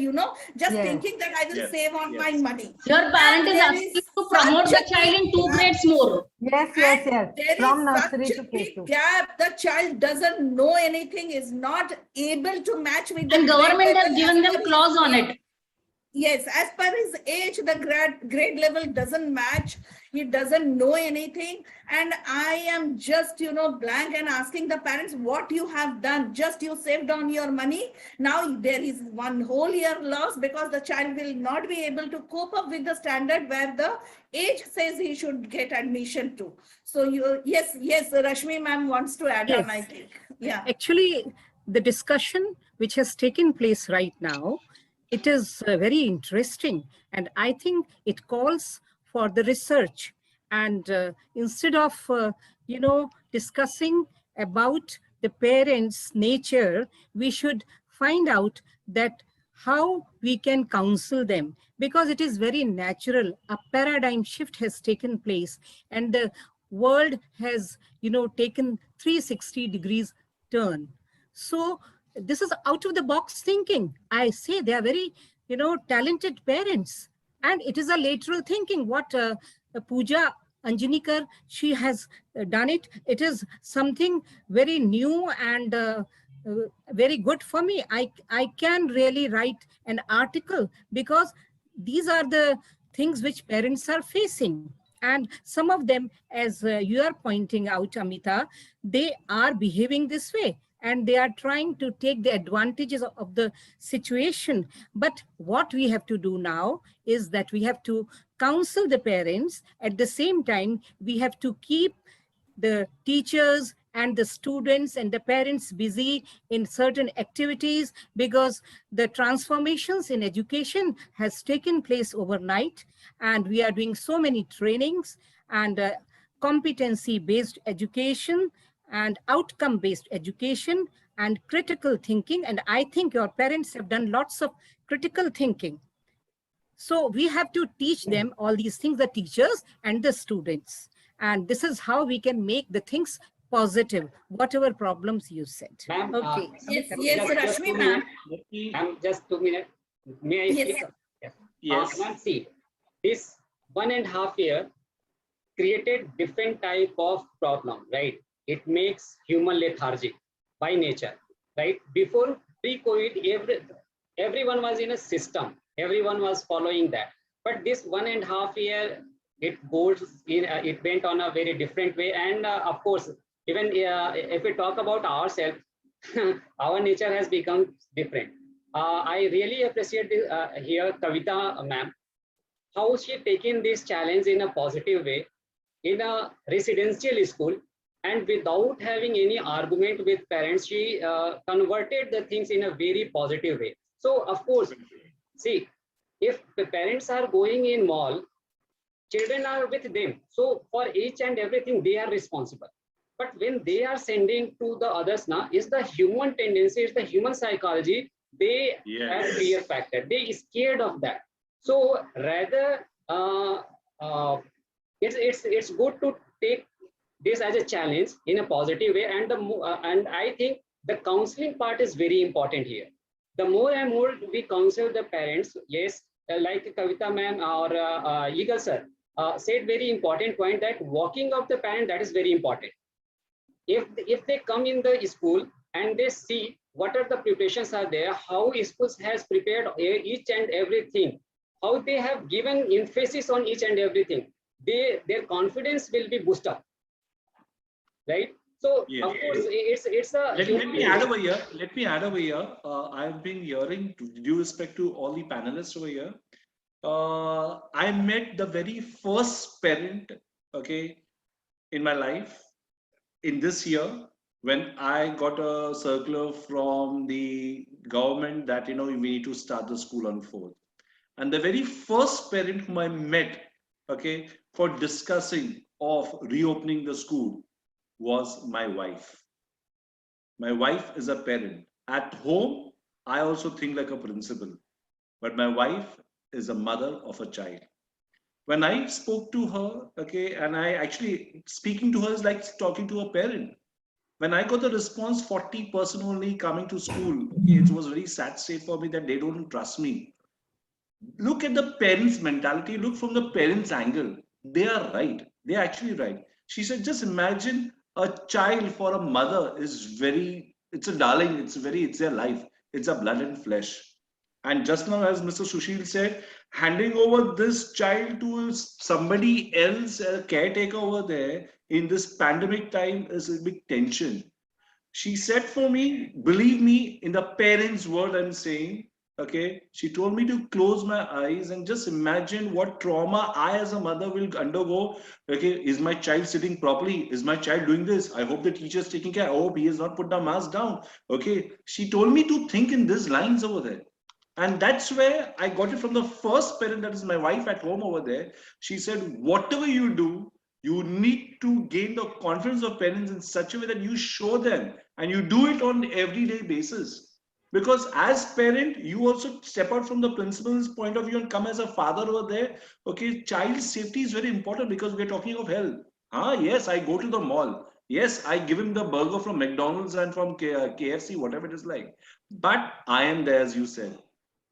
just thinking that I will save on my money. Your parent is asking to promote the child in 2 grades more. Yes. There From is nursery such to a big K2. gap. The child doesn't know anything, is not able to match with the And government has grade given level them as clause per on his it. Yes, as per his age, the grade level doesn't match. He doesn't know anything. And I am just, blank and asking the parents what you have done. Just you saved on your money. Now there is one whole year loss because the child will not be able to cope up with the standard where the age says he should get admission to. So yes, Rashmi ma'am wants to add on, I think. Yeah. Actually, the discussion which has taken place right now, it is very interesting, and I think it calls for the research. And instead of discussing about the parents' nature, we should find out that how we can counsel them, because it is very natural. A paradigm shift has taken place, and the world has taken 360 degrees turn. So this is out of the box thinking. I say they are very, talented parents, and it is a lateral thinking. What Pooja Anjanikar, she has done it. It is something very new and very good for me. I can really write an article because these are the things which parents are facing. And some of them, as you are pointing out, Amita, they are behaving this way. And they are trying to take the advantages of the situation. But what we have to do now is that we have to counsel the parents. At the same time, we have to keep the teachers and the students and the parents busy in certain activities, because the transformations in education has taken place overnight. And we are doing so many trainings and competency-based education and outcome-based education and critical thinking. And I think your parents have done lots of critical thinking. So we have to teach them all these things, the teachers and the students. And this is how we can make the things positive, whatever problems you said. Ma'am, Okay. Yes, just Rashmi 2 ma'am. minutes. Ma'am, just 2 minutes. May I Yes. speak? Yes. Ma'am, see, this 1.5 year created different type of problem, right? It makes human lethargic by nature, right? Before pre-COVID, everyone was in a system. Everyone was following that. But this 1.5 year, it went on a very different way. And of course, even if we talk about ourselves, our nature has become different. I really appreciate this, here Kavita ma'am, how she taken this challenge in a positive way in a residential school, and without having any argument with parents, she converted the things in a very positive way. So of course, see, if the parents are going in mall, children are with them. So for each and everything, they are responsible. But when they are sending to the others now, is the human tendency, is the human psychology, they have fear factor. They is scared of that. So rather, it's good to take this as a challenge in a positive way. And and I think the counseling part is very important here. The more and more we counsel the parents, yes, like Kavita ma'am or Eagle sir said very important point, that walking of the parent, that is very important. If they come in the school and they see what are the preparations are there, how schools has prepared each and everything, how they have given emphasis on each and everything, their confidence will be boosted up, right? So of course it's a let me add over here. Let me add over here. I've been hearing, due respect to all the panelists over here, I met the very first parent, okay, in my life in this year, when I got a circular from the government that, you know, we need to start the school on 4th. And the very first parent whom I met, okay, for discussing of reopening the school was my wife. My wife is a parent. At home, I also think like a principal, but my wife is a mother of a child. When I spoke to her, okay, and I actually, speaking to her is like talking to a parent. When I got the response, 40% only coming to school, okay, it was a very sad state for me that they don't trust me. Look at the parents' mentality, look from the parents' angle. They are right. They are actually right. She said, just imagine a child for a mother is very, it's a darling, it's their life. It's a blood and flesh. And just now, as Mr. Sushil said, handing over this child to somebody else, a caretaker over there in this pandemic time is a big tension. She said for me, believe me, in the parents' word I'm saying, okay, she told me to close my eyes and just imagine what trauma I as a mother will undergo. Okay, is my child sitting properly? Is my child doing this? I hope the teacher is taking care. I hope he has not put the mask down. Okay, she told me to think in these lines over there. And that's where I got it from the first parent, that is my wife at home over there. She said, whatever you do, you need to gain the confidence of parents in such a way that you show them and you do it on everyday basis. Because as parent, you also step out from the principal's point of view and come as a father over there. Okay, child safety is very important because we're talking of health. Yes, I go to the mall. Yes, I give him the burger from McDonald's and from KFC, whatever it is like. But I am there, as you said.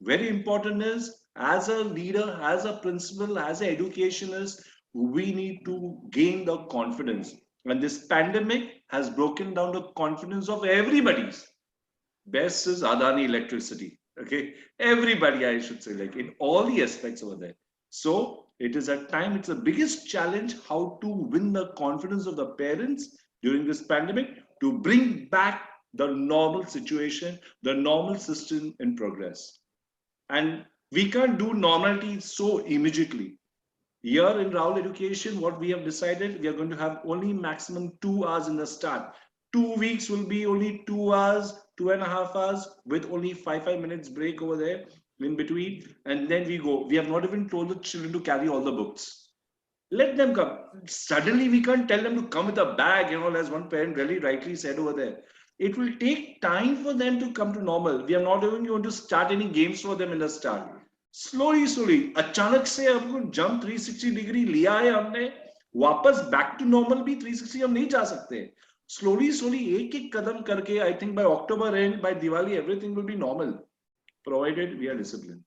Very important is, as a leader, as a principal, as an educationist, we need to gain the confidence. And this pandemic has broken down the confidence of everybody's. Best is Adani Electricity. Okay, everybody, I should say, like in all the aspects over there. So it is a time, it's the biggest challenge, how to win the confidence of the parents during this pandemic to bring back the normal situation, the normal system in progress. And we can't do normality so immediately. Here in Raul Education, what we have decided, we are going to have only maximum 2 hours in the start. 2 weeks will be only 2 hours, 2.5 hours with only 5 minutes break over there in between. And then we go. We have not even told the children to carry all the books. Let them come. Suddenly we can't tell them to come with a bag, you know, as one parent really rightly said over there. It will take time for them to come to normal. We are not even going to start any games for them in the start. Slowly, slowly, अचानक से हमको jump 360 degree लिया है हमने, वापस back to normal भी 360 हम नहीं जा सकते. Slowly, slowly, एक कदम करके, I think by October end, by Diwali, everything will be normal, provided we are disciplined.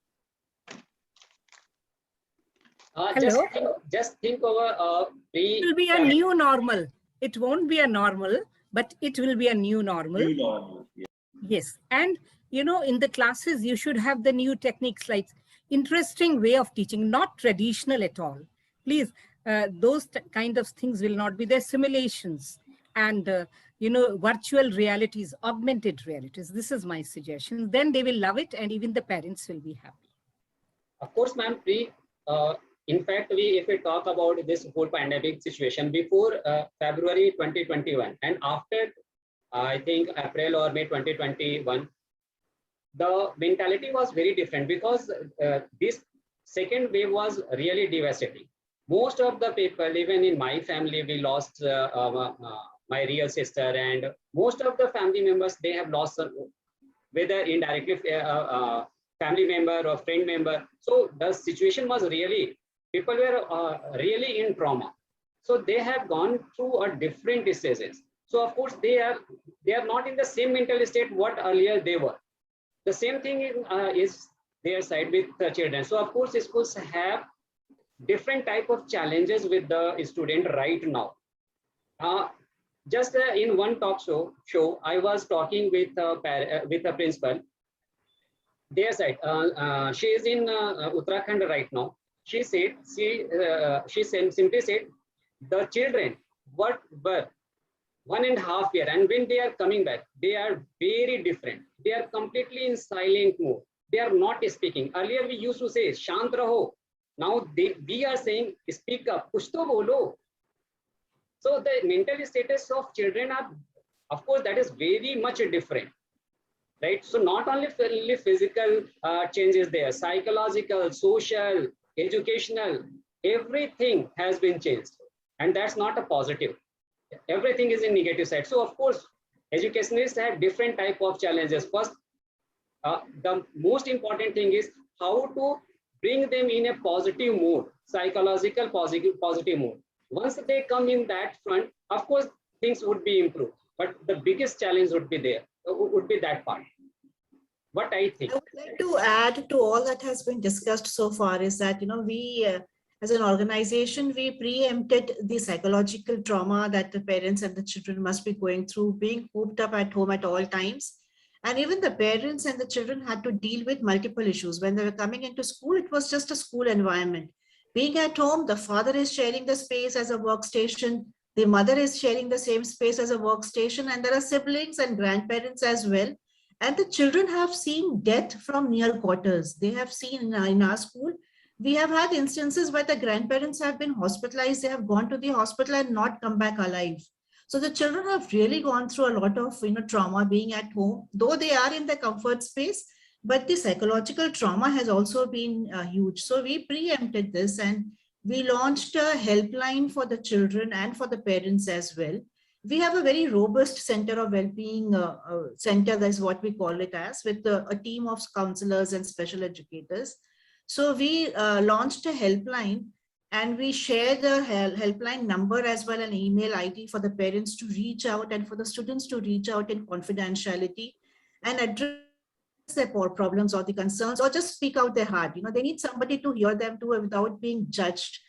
Just think over. It will be a new normal. It won't be a normal, but it will be a new normal. New normal. Yeah. Yes, and you know, in the classes, you should have the new techniques, like interesting way of teaching, not traditional at all. Please, those kind of things will not be there. Simulations and virtual realities, augmented realities. This is my suggestion. Then they will love it and even the parents will be happy. Of course, ma'am, in fact, if we talk about this whole pandemic situation before February 2021 and after, I think April or May 2021, the mentality was very different because this second wave was really devastating. Most of the people, even in my family, we lost my real sister, and most of the family members, they have lost, whether indirectly family member or friend member. So the situation was really, people were really in trauma. So they have gone through a different diseases. So of course they are not in the same mental state what earlier they were. The same thing is their side with the children. So of course schools have different type of challenges with the student right now. Just in one talk show, I was talking with a principal. Their side, she is in Uttarakhand right now. She said, she simply said, the children what were 1.5 years, and when they are coming back, they are very different. They are completely in silent mode. They are not speaking. Earlier we used to say, "Shant raho." Now we are saying, "Speak up, kuch to bolo." So the mental status of children are, of course, that is very much different, right? So not only physical changes there, psychological, social, educational, everything has been changed, and that's not a positive. Everything is in negative side. So of course, educationists have different type of challenges. First, the most important thing is how to bring them in a positive mood, psychological positive mood. Once they come in that front, of course, things would be improved. But the biggest challenge would be there, would be that part. What I think. I would like to add to all that has been discussed so far is that, we as an organization, we preempted the psychological trauma that the parents and the children must be going through, being cooped up at home at all times. And even the parents and the children had to deal with multiple issues. When they were coming into school, it was just a school environment. Being at home, the father is sharing the space as a workstation. The mother is sharing the same space as a workstation. And there are siblings and grandparents as well. And the children have seen death from near quarters. They have seen in our school, we have had instances where the grandparents have been hospitalized. They have gone to the hospital and not come back alive. So the children have really gone through a lot of trauma being at home, though they are in the comfort space, but the psychological trauma has also been huge. So we preempted this and we launched a helpline for the children and for the parents as well. We have a very robust center of well-being center, that's what we call it as, with a team of counselors and special educators. So we launched a helpline and we share the helpline number as well, an email ID for the parents to reach out and for the students to reach out in confidentiality and address their problems or the concerns or just speak out their heart. They need somebody to hear them too without being judged,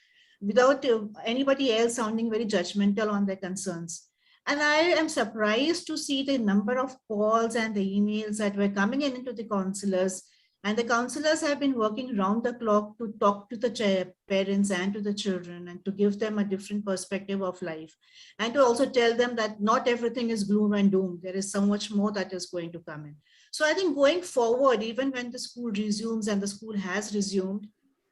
without anybody else sounding very judgmental on their concerns. And I am surprised to see the number of calls and the emails that were coming into the counselors. And the counselors have been working round the clock to talk to the parents and to the children and to give them a different perspective of life. And to also tell them that not everything is gloom and doom. There is so much more that is going to come in. So I think going forward, even when the school resumes and the school has resumed,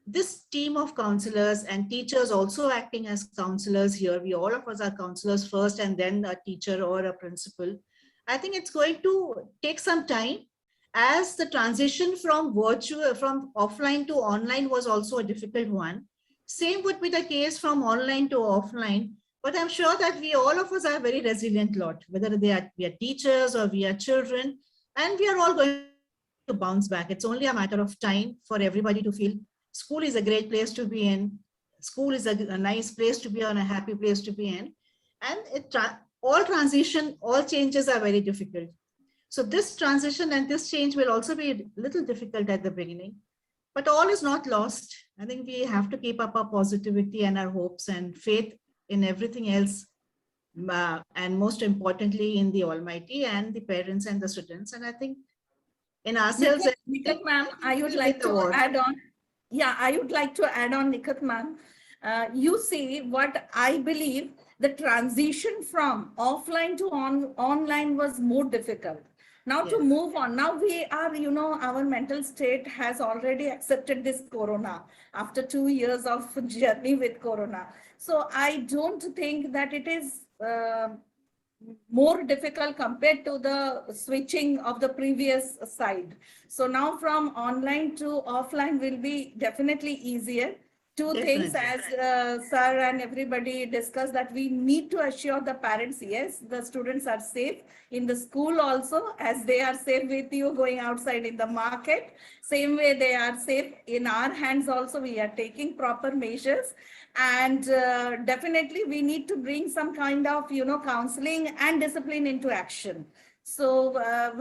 this team of counselors and teachers also acting as counselors here, we all of us are counselors first and then a teacher or a principal. I think it's going to take some time, as the transition from offline to online was also a difficult one. Same would be the case from online to offline, but I'm sure that we all of us are a very resilient lot, whether we are teachers or we are children, and we are all going to bounce back. It's only a matter of time for everybody to feel school is a great place to be in. School is a nice place to be and a happy place to be in. And all changes are very difficult. So this transition and this change will also be a little difficult at the beginning, but all is not lost. I think we have to keep up our positivity and our hopes and faith in everything else. And most importantly, in the Almighty and the parents and the students. And I think in ourselves. Nikat ma'am, I would like to add on. Yeah, I would like to add on, Nikat ma'am. You see, what I believe the transition from offline to online was more difficult. Now to move on, now we are, you know, our mental state has already accepted this corona after 2 years of journey with corona. So I don't think that it is more difficult compared to the switching of the previous side. So now from online to offline will be definitely easier. Two things, as sir and everybody discussed, that we need to assure the parents, yes, the students are safe in the school also, as they are safe with you going outside in the market. Same way they are safe in our hands also. We are taking proper measures, and definitely we need to bring some kind of, you know, counseling and discipline into action. So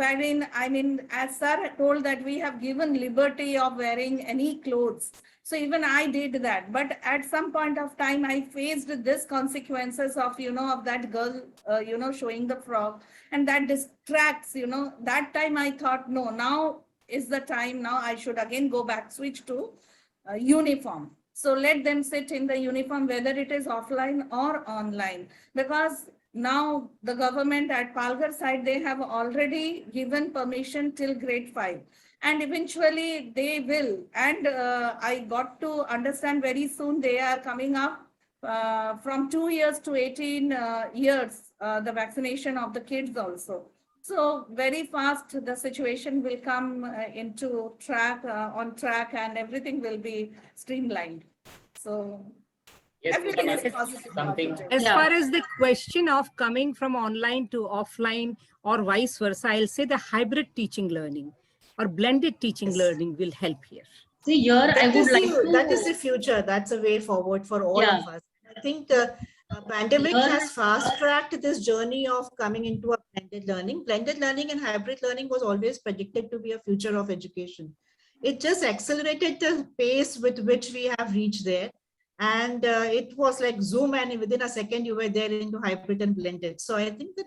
wherein, I mean, as sir told that we have given liberty of wearing any clothes. So even I did that, but at some point of time, I faced this consequences of, you know, of that girl, you know, showing the frog, and that distracts, you know. That time I thought, no, now is the time. Now I should again go back, switch to uniform. So let them sit in the uniform, whether it is offline or online, because now the government at Palghar side, they have already given permission till grade 5. And eventually they will. And I got to understand very soon they are coming up from 2 years to 18 years, the vaccination of the kids also. So very fast, the situation will come into track, on track, and everything will be streamlined. So Yes, everything is Mr. positive. Something. As far as the question of coming from online to offline or vice versa, I'll say the hybrid teaching learning or blended teaching learning will help here. See, here I would like to... That is the future. That's a way forward for all of us. I think the pandemic has fast-tracked this journey of coming into a blended learning. Blended learning and hybrid learning was always predicted to be a future of education. It just accelerated the pace with which we have reached there. And it was like Zoom, and within a second you were there into hybrid and blended. So I think that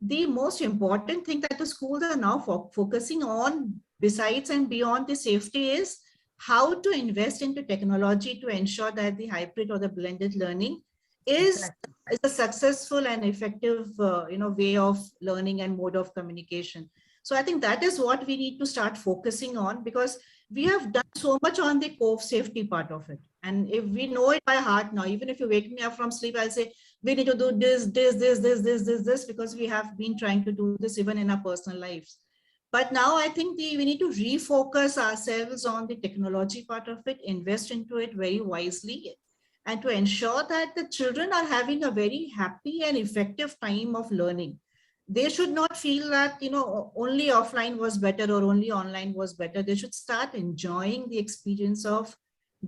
the most important thing that the schools are now focusing on, besides and beyond the safety, is how to invest into technology to ensure that the hybrid or the blended learning is a successful and effective way of learning and mode of communication. So I think that is what we need to start focusing on, because we have done so much on the safety part of it. And if we know it by heart now, even if you wake me up from sleep, I'll say, we need to do this, because we have been trying to do this even in our personal lives. But now I think we need to refocus ourselves on the technology part of it, invest into it very wisely, and to ensure that the children are having a very happy and effective time of learning. They should not feel that, only offline was better or only online was better. They should start enjoying the experience of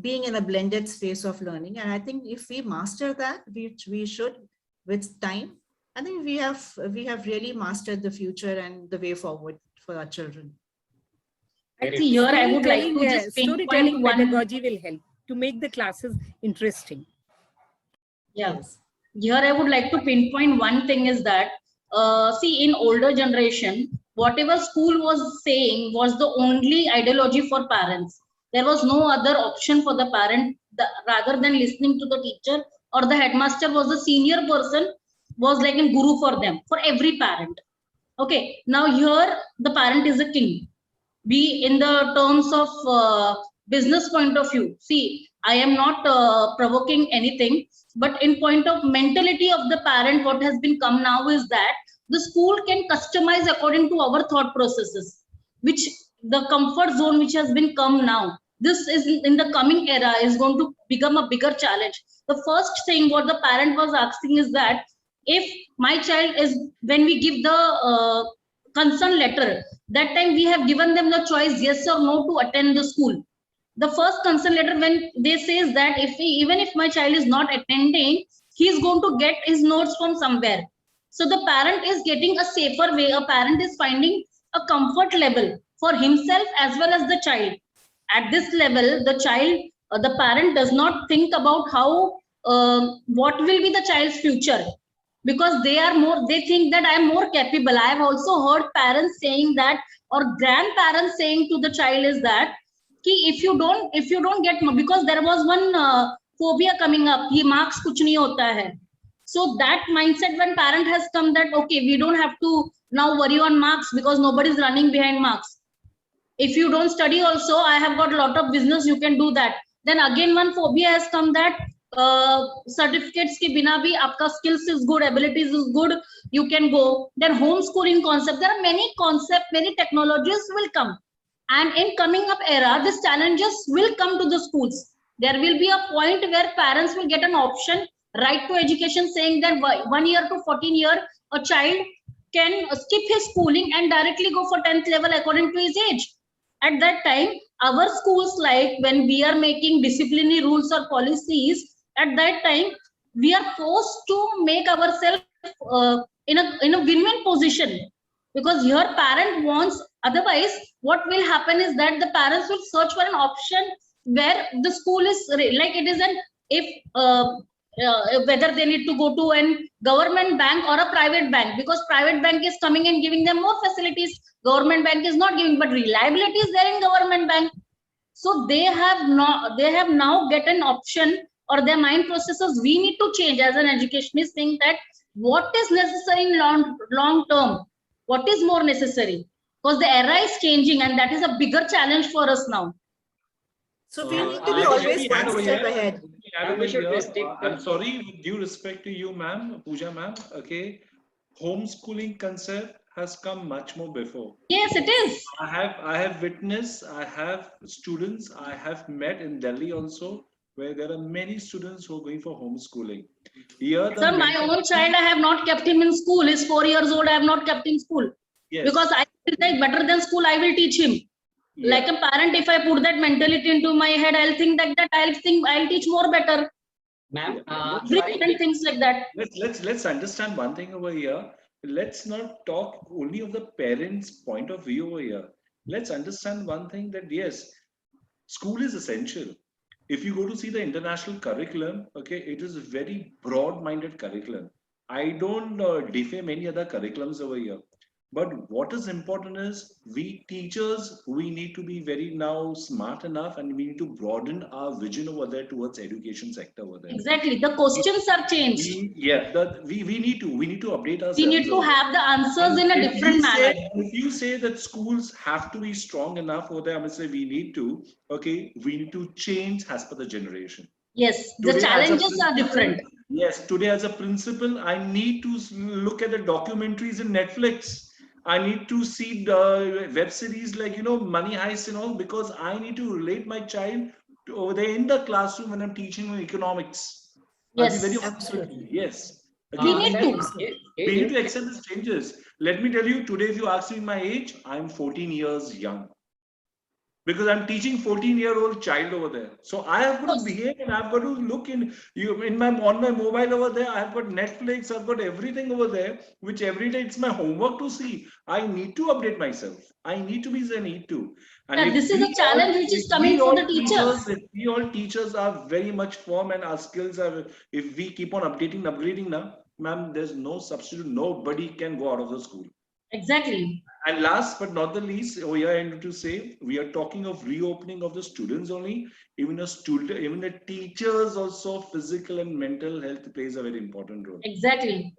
being in a blended space of learning. And I think if we master that, which we should with time, I think we have really mastered the future and the way forward for our children. I think here I would like to just storytelling pedagogy will help to make the classes interesting. Yes. Here I would like to pinpoint one thing is that, see, in older generation, whatever school was saying was the only ideology for parents. There was no other option for the parent rather than listening to the teacher, or the headmaster was the senior person, was like a guru for them, for every parent. Okay, now here the parent is a king. We, in the terms of business point of view, see, I am not provoking anything, but in point of mentality of the parent, what has been come now is that the school can customize according to our thought processes, which the comfort zone which has been come now. This is in the coming era is going to become a bigger challenge. The first thing what the parent was asking is that if my child is, when we give the consent letter, that time we have given them the choice yes or no to attend the school. The first consent letter, when they says that even if my child is not attending, he is going to get his notes from somewhere. So the parent is getting a safer way. A parent is finding a comfort level for himself as well as the child. At this level, the child, the parent does not think about how, what will be the child's future, because they think that I am more capable. I have also heard parents saying that, or grandparents saying to the child is that, if you don't get, because there was one phobia coming up, ye marks kuch nahi hota hai. So that mindset, when parent has come that, okay, we don't have to now worry on marks because nobody's running behind marks. If you don't study also, I have got a lot of business, you can do that. Then again, one phobia has come that certificates ke bina bhi aapka skills is good, abilities is good, you can go. Then homeschooling concept, there are many concepts, many technologies will come. And in coming up era, these challenges will come to the schools. There will be a point where parents will get an option, right to education, saying that 1 year to 14 year, a child can skip his schooling and directly go for 10th level according to his age. At that time, our schools, like when we are making disciplinary rules or policies, at that time, we are forced to make ourselves in a win-win position, because your parent wants. Otherwise, what will happen is that the parents will search for an option where the school is like it is an whether they need to go to a government bank or a private bank, because private bank is coming and giving them more facilities, government bank is not giving, but reliability is there in government bank. So they have now get an option, or their mind processes we need to change as an educationist, think that what is necessary in long term, what is more necessary, because the era is changing and that is a bigger challenge for us now. So we need to be always one step ahead. I'm sorry, with due respect to you, ma'am, Pooja ma'am, okay, homeschooling concept has come much more before. Yes, it is. I have witnessed, I have students I have met in Delhi also, where there are many students who are going for homeschooling. Here, Sir, my own child, I have not kept him in school. He's 4 years old. I have not kept him in school. Yes. Because I feel like better than school, I will teach him. Yeah. Like a parent, if I put that mentality into my head, I'll think that I'll teach more better. Ma'am, different things like that. Let's understand one thing over here. Let's not talk only of the parents' point of view over here. Let's understand one thing, that yes, school is essential. If you go to see the international curriculum, okay, it is a very broad-minded curriculum. I don't defame any other curriculums over here. But what is important is we teachers, we need to be very now smart enough, and we need to broaden our vision over there towards education sector over there. Exactly. The questions are changed. We need to update ourselves. We need to have the answers in a different manner. If you say that schools have to be strong enough over there, I would say we need to change as per the generation. Yes, the challenges are different. Yes, today as a principal, I need to look at the documentaries in Netflix. I need to see the web series like, Money Heist and all, because I need to relate my child to over there in the classroom when I'm teaching economics. Yes, absolutely. Yes. We need to accept these changes. Let me tell you, today, if you ask me my age, I'm 14 years young. Because I'm teaching 14-year-old child over there. So I have got to behave, and I've got to look on my mobile over there. I've got Netflix, I've got everything over there, which every day it's my homework to see. I need to update myself. I need to be there, And this is a challenge which is coming for the teachers. If we all teachers are very much firm and our skills are, if we keep on upgrading now, ma'am, there's no substitute. Nobody can go out of the school. Exactly. And last but not the least, over here I need to say, we are talking of reopening of the students only. Even the teachers also, physical and mental health plays a very important role. Exactly.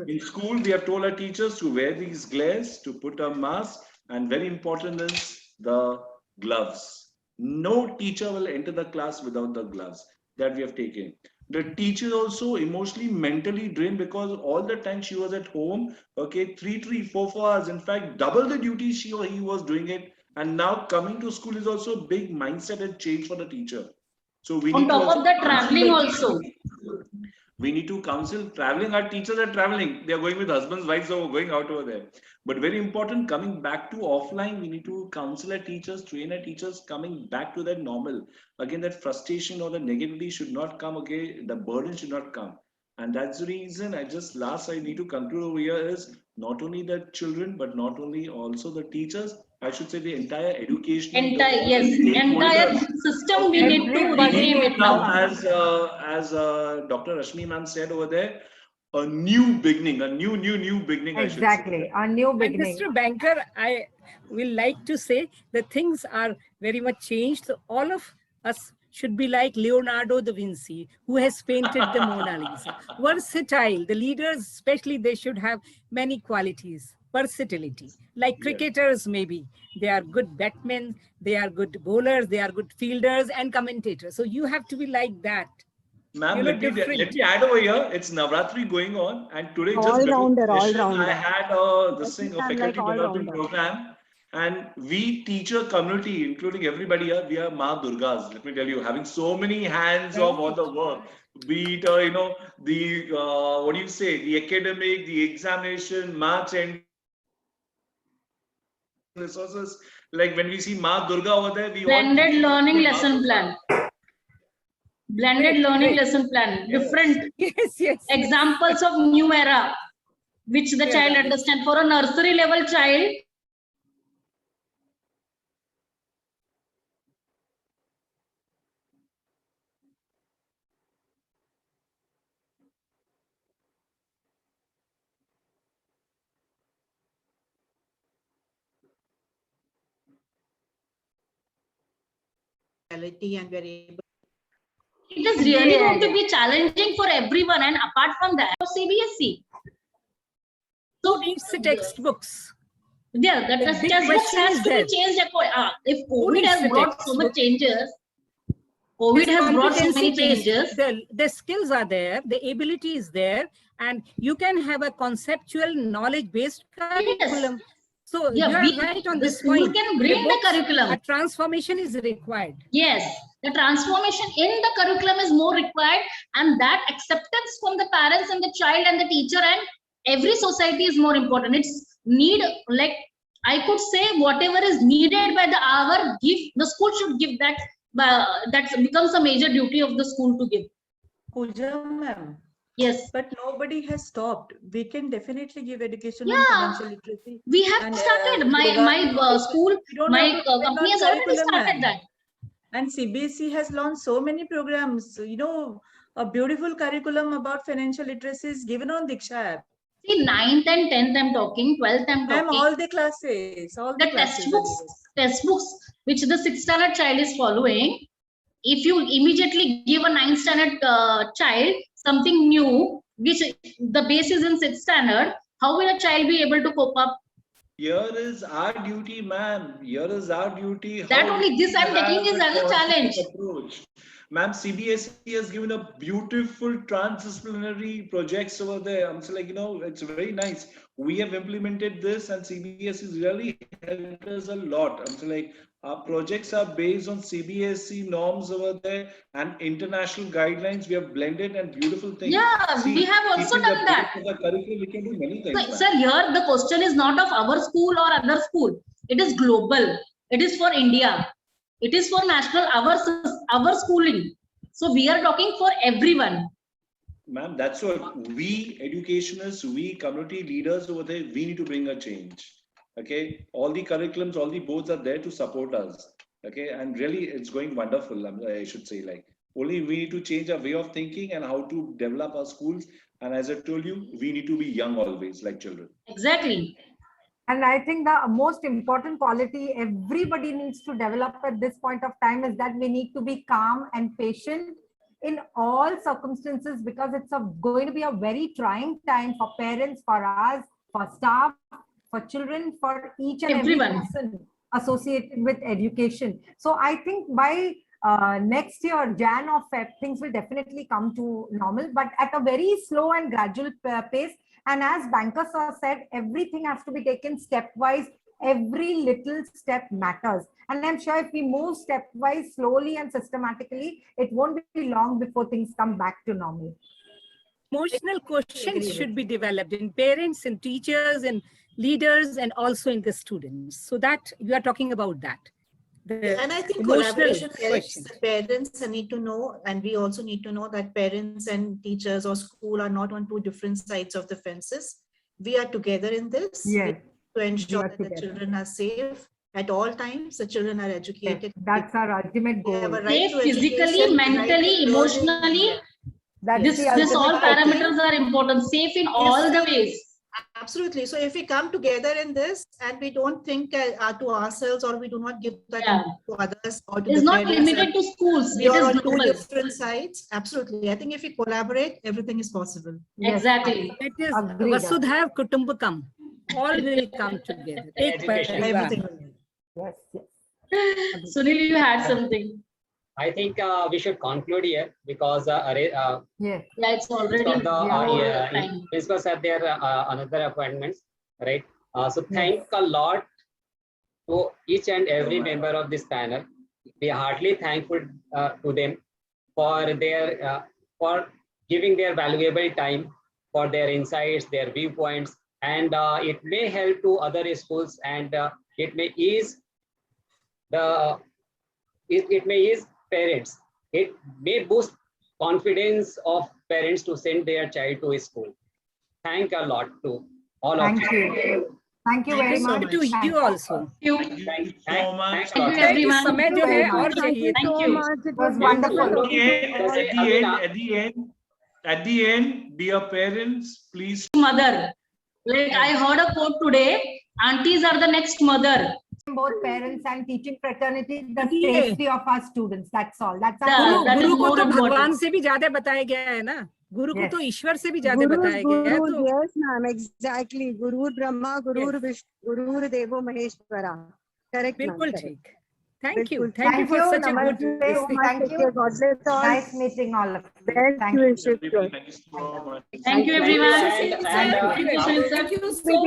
In school, we have told our teachers to wear these glares, to put a mask, and very important is the gloves. No teacher will enter the class without the gloves that we have taken. The teacher also emotionally, mentally drained, because all the time she was at home, okay, 4 hours, in fact, double the duty she or he was doing it. And now coming to school is also a big mindset and change for the teacher. So we on top of that, traveling also. We need to counsel traveling. Our teachers are traveling. They are going with husbands, wives, or going out over there. But very important, coming back to offline, we need to counsel our teachers, train our teachers coming back to that normal. Again, that frustration or the negativity should not come. Okay, the burden should not come. And that's the reason I need to conclude over here is not only the children, but not only also the teachers. I should say the entire education. Entire system we need to rename it now. As Dr. Rashmi ma'am said over there, a new beginning, a new beginning. Exactly, a new beginning. And Mr. Banker, I will like to say that things are very much changed. So all of us should be like Leonardo da Vinci, who has painted the Mona Lisa. Versatile. The leaders, especially, they should have many qualities. Versatility. Like cricketers, maybe. They are good batsmen, they are good bowlers, they are good fielders and commentators. So you have to be like that. Ma'am, let me add over here. It's Navratri going on, and today All-rounder. I had this thing, a faculty development program, and we teacher community, including everybody here, we are Ma Durgas. Let me tell you, having so many hands of all the work, be it you know, the what do you say, the academic, the examination, match and resources. Like when we see Ma Durga over there, we blended learning lesson plan. Blended learning lesson plan, different examples of new era, which the child understand. For a nursery level child, and we're able. It is really going to be challenging for everyone, and apart from that, for CBSE. So needs the textbooks. Yeah, the textbooks has to be changed. If COVID has brought so much changes, COVID has brought so many changes. The skills are there, the ability is there, and you can have a conceptual knowledge-based curriculum. So you are right on this point. You can bring the curriculum. A transformation is required. Yes, the transformation in the curriculum is more required, and that acceptance from the parents and the child and the teacher and every society is more important. It's need, like I could say, whatever is needed by the hour, the school should give that. That becomes a major duty of the school to give. Pooja ma'am. Yes, but nobody has stopped. We can definitely give education on financial literacy. We have started. My school, my company has already started that. And CBSE has launched so many programs. You know, a beautiful curriculum about financial literacy is given on Diksha app. See, 9th and 10th I'm talking, 12th I'm talking. All the classes, all the classes. Textbooks which the 6th standard child is following. If you immediately give a 9th standard child something new, which the base is in 6th standard, how will a child be able to cope up? Here is our duty, ma'am. Here is our duty. That only this I'm taking is as a challenge. Ma'am, CBSE has given a beautiful transdisciplinary projects over there. I'm saying, like, you know, it's very nice. We have implemented this, and CBSE has really helped us a lot. I'm saying, like, our projects are based on CBSE norms over there and international guidelines. We have blended and beautiful things. Yeah, we have also done that. The curriculum, we can do many things. Sir, here the question is not of our school or other school. It is global. It is for India. It is for national, our schooling. So we are talking for everyone. Ma'am, that's what we educationists, we community leaders over there, we need to bring a change. Okay, all the curriculums, all the boards are there to support us. Okay, and really it's going wonderful. I should say, like, only we need to change our way of thinking and how to develop our schools. And as I told you, we need to be young always, like children. Exactly. And I think the most important quality everybody needs to develop at this point of time is that we need to be calm and patient in all circumstances, because it's going to be a very trying time for parents, for us, for staff, for children, for each and every person associated with education. So I think by next year, Jan or Feb, things will definitely come to normal, but at a very slow and gradual pace. And as Banker Sir said, everything has to be taken stepwise. Every little step matters. And I'm sure if we move stepwise, slowly and systematically, it won't be long before things come back to normal. Emotional quotient should be developed in parents and teachers and leaders and also in the students. So that you are talking about that. And I think collaboration helps. The parents need to know, and we also need to know that parents and teachers or school are not on two different sides of the fences. We are together in this to ensure that the children are safe at all times. The children are educated. Yes, that's our ultimate goal. Safe physically, mentally, emotionally. This all parameters are important. Safe in all the ways. Absolutely. So if we come together in this and we don't think to ourselves, or we do not give that Yeah. to others or to It's the not parents, limited to schools. we It are is on two global. different sides. Absolutely. I think if we collaborate, everything is possible. Yes, Exactly. It is Agreed. Vasudhaiv Kutumbakam. All will come together. Ek Education. parivar. Everything will be. Yes, yes. Sunil, you had something. I think we should conclude here because Yes. Yeah, it's already of the over time. principals have their another appointments, right? So thank a lot to each and every member of this panel. We are heartily thankful to them for their for giving their valuable time, for their insights, their viewpoints, and it may help to other schools, and it may ease it may ease parents. It may boost confidence of parents to send their child to a school. Thank a lot to all Thank of you. you. Thank you very you so much. To you also. Thank you. Thank you so much. Thank Thank you, everyone. समय जो है और चाहिए. Thank you. It was wonderful. At the end, dear parents, please. Mother. Like I heard a quote today, aunties are the next mother. Both parents and teaching fraternity, the Yeah. safety of our students. That's all. That's Yeah, all. that is गुरु को more तो important. भगवान से भी ज्यादा बताया गया है ना. गुरु को Yes. तो ईश्वर से भी ज्यादा बताया गया है. तो Yes, ma'am, exactly. Guru Brahma, Guru Vishnu, Guru Devo Maheshwara. Correct, ma'am. बिल्कुल correct. ठीक. Thank you. Bilkul. Thank you for such a good Namaste. listening. Thank you. God bless all. Nice meeting all of you. Best Thank you. wishes to all. Thank you so much. Thank you, everyone. And, Thank you, Sunil sir. Thank you so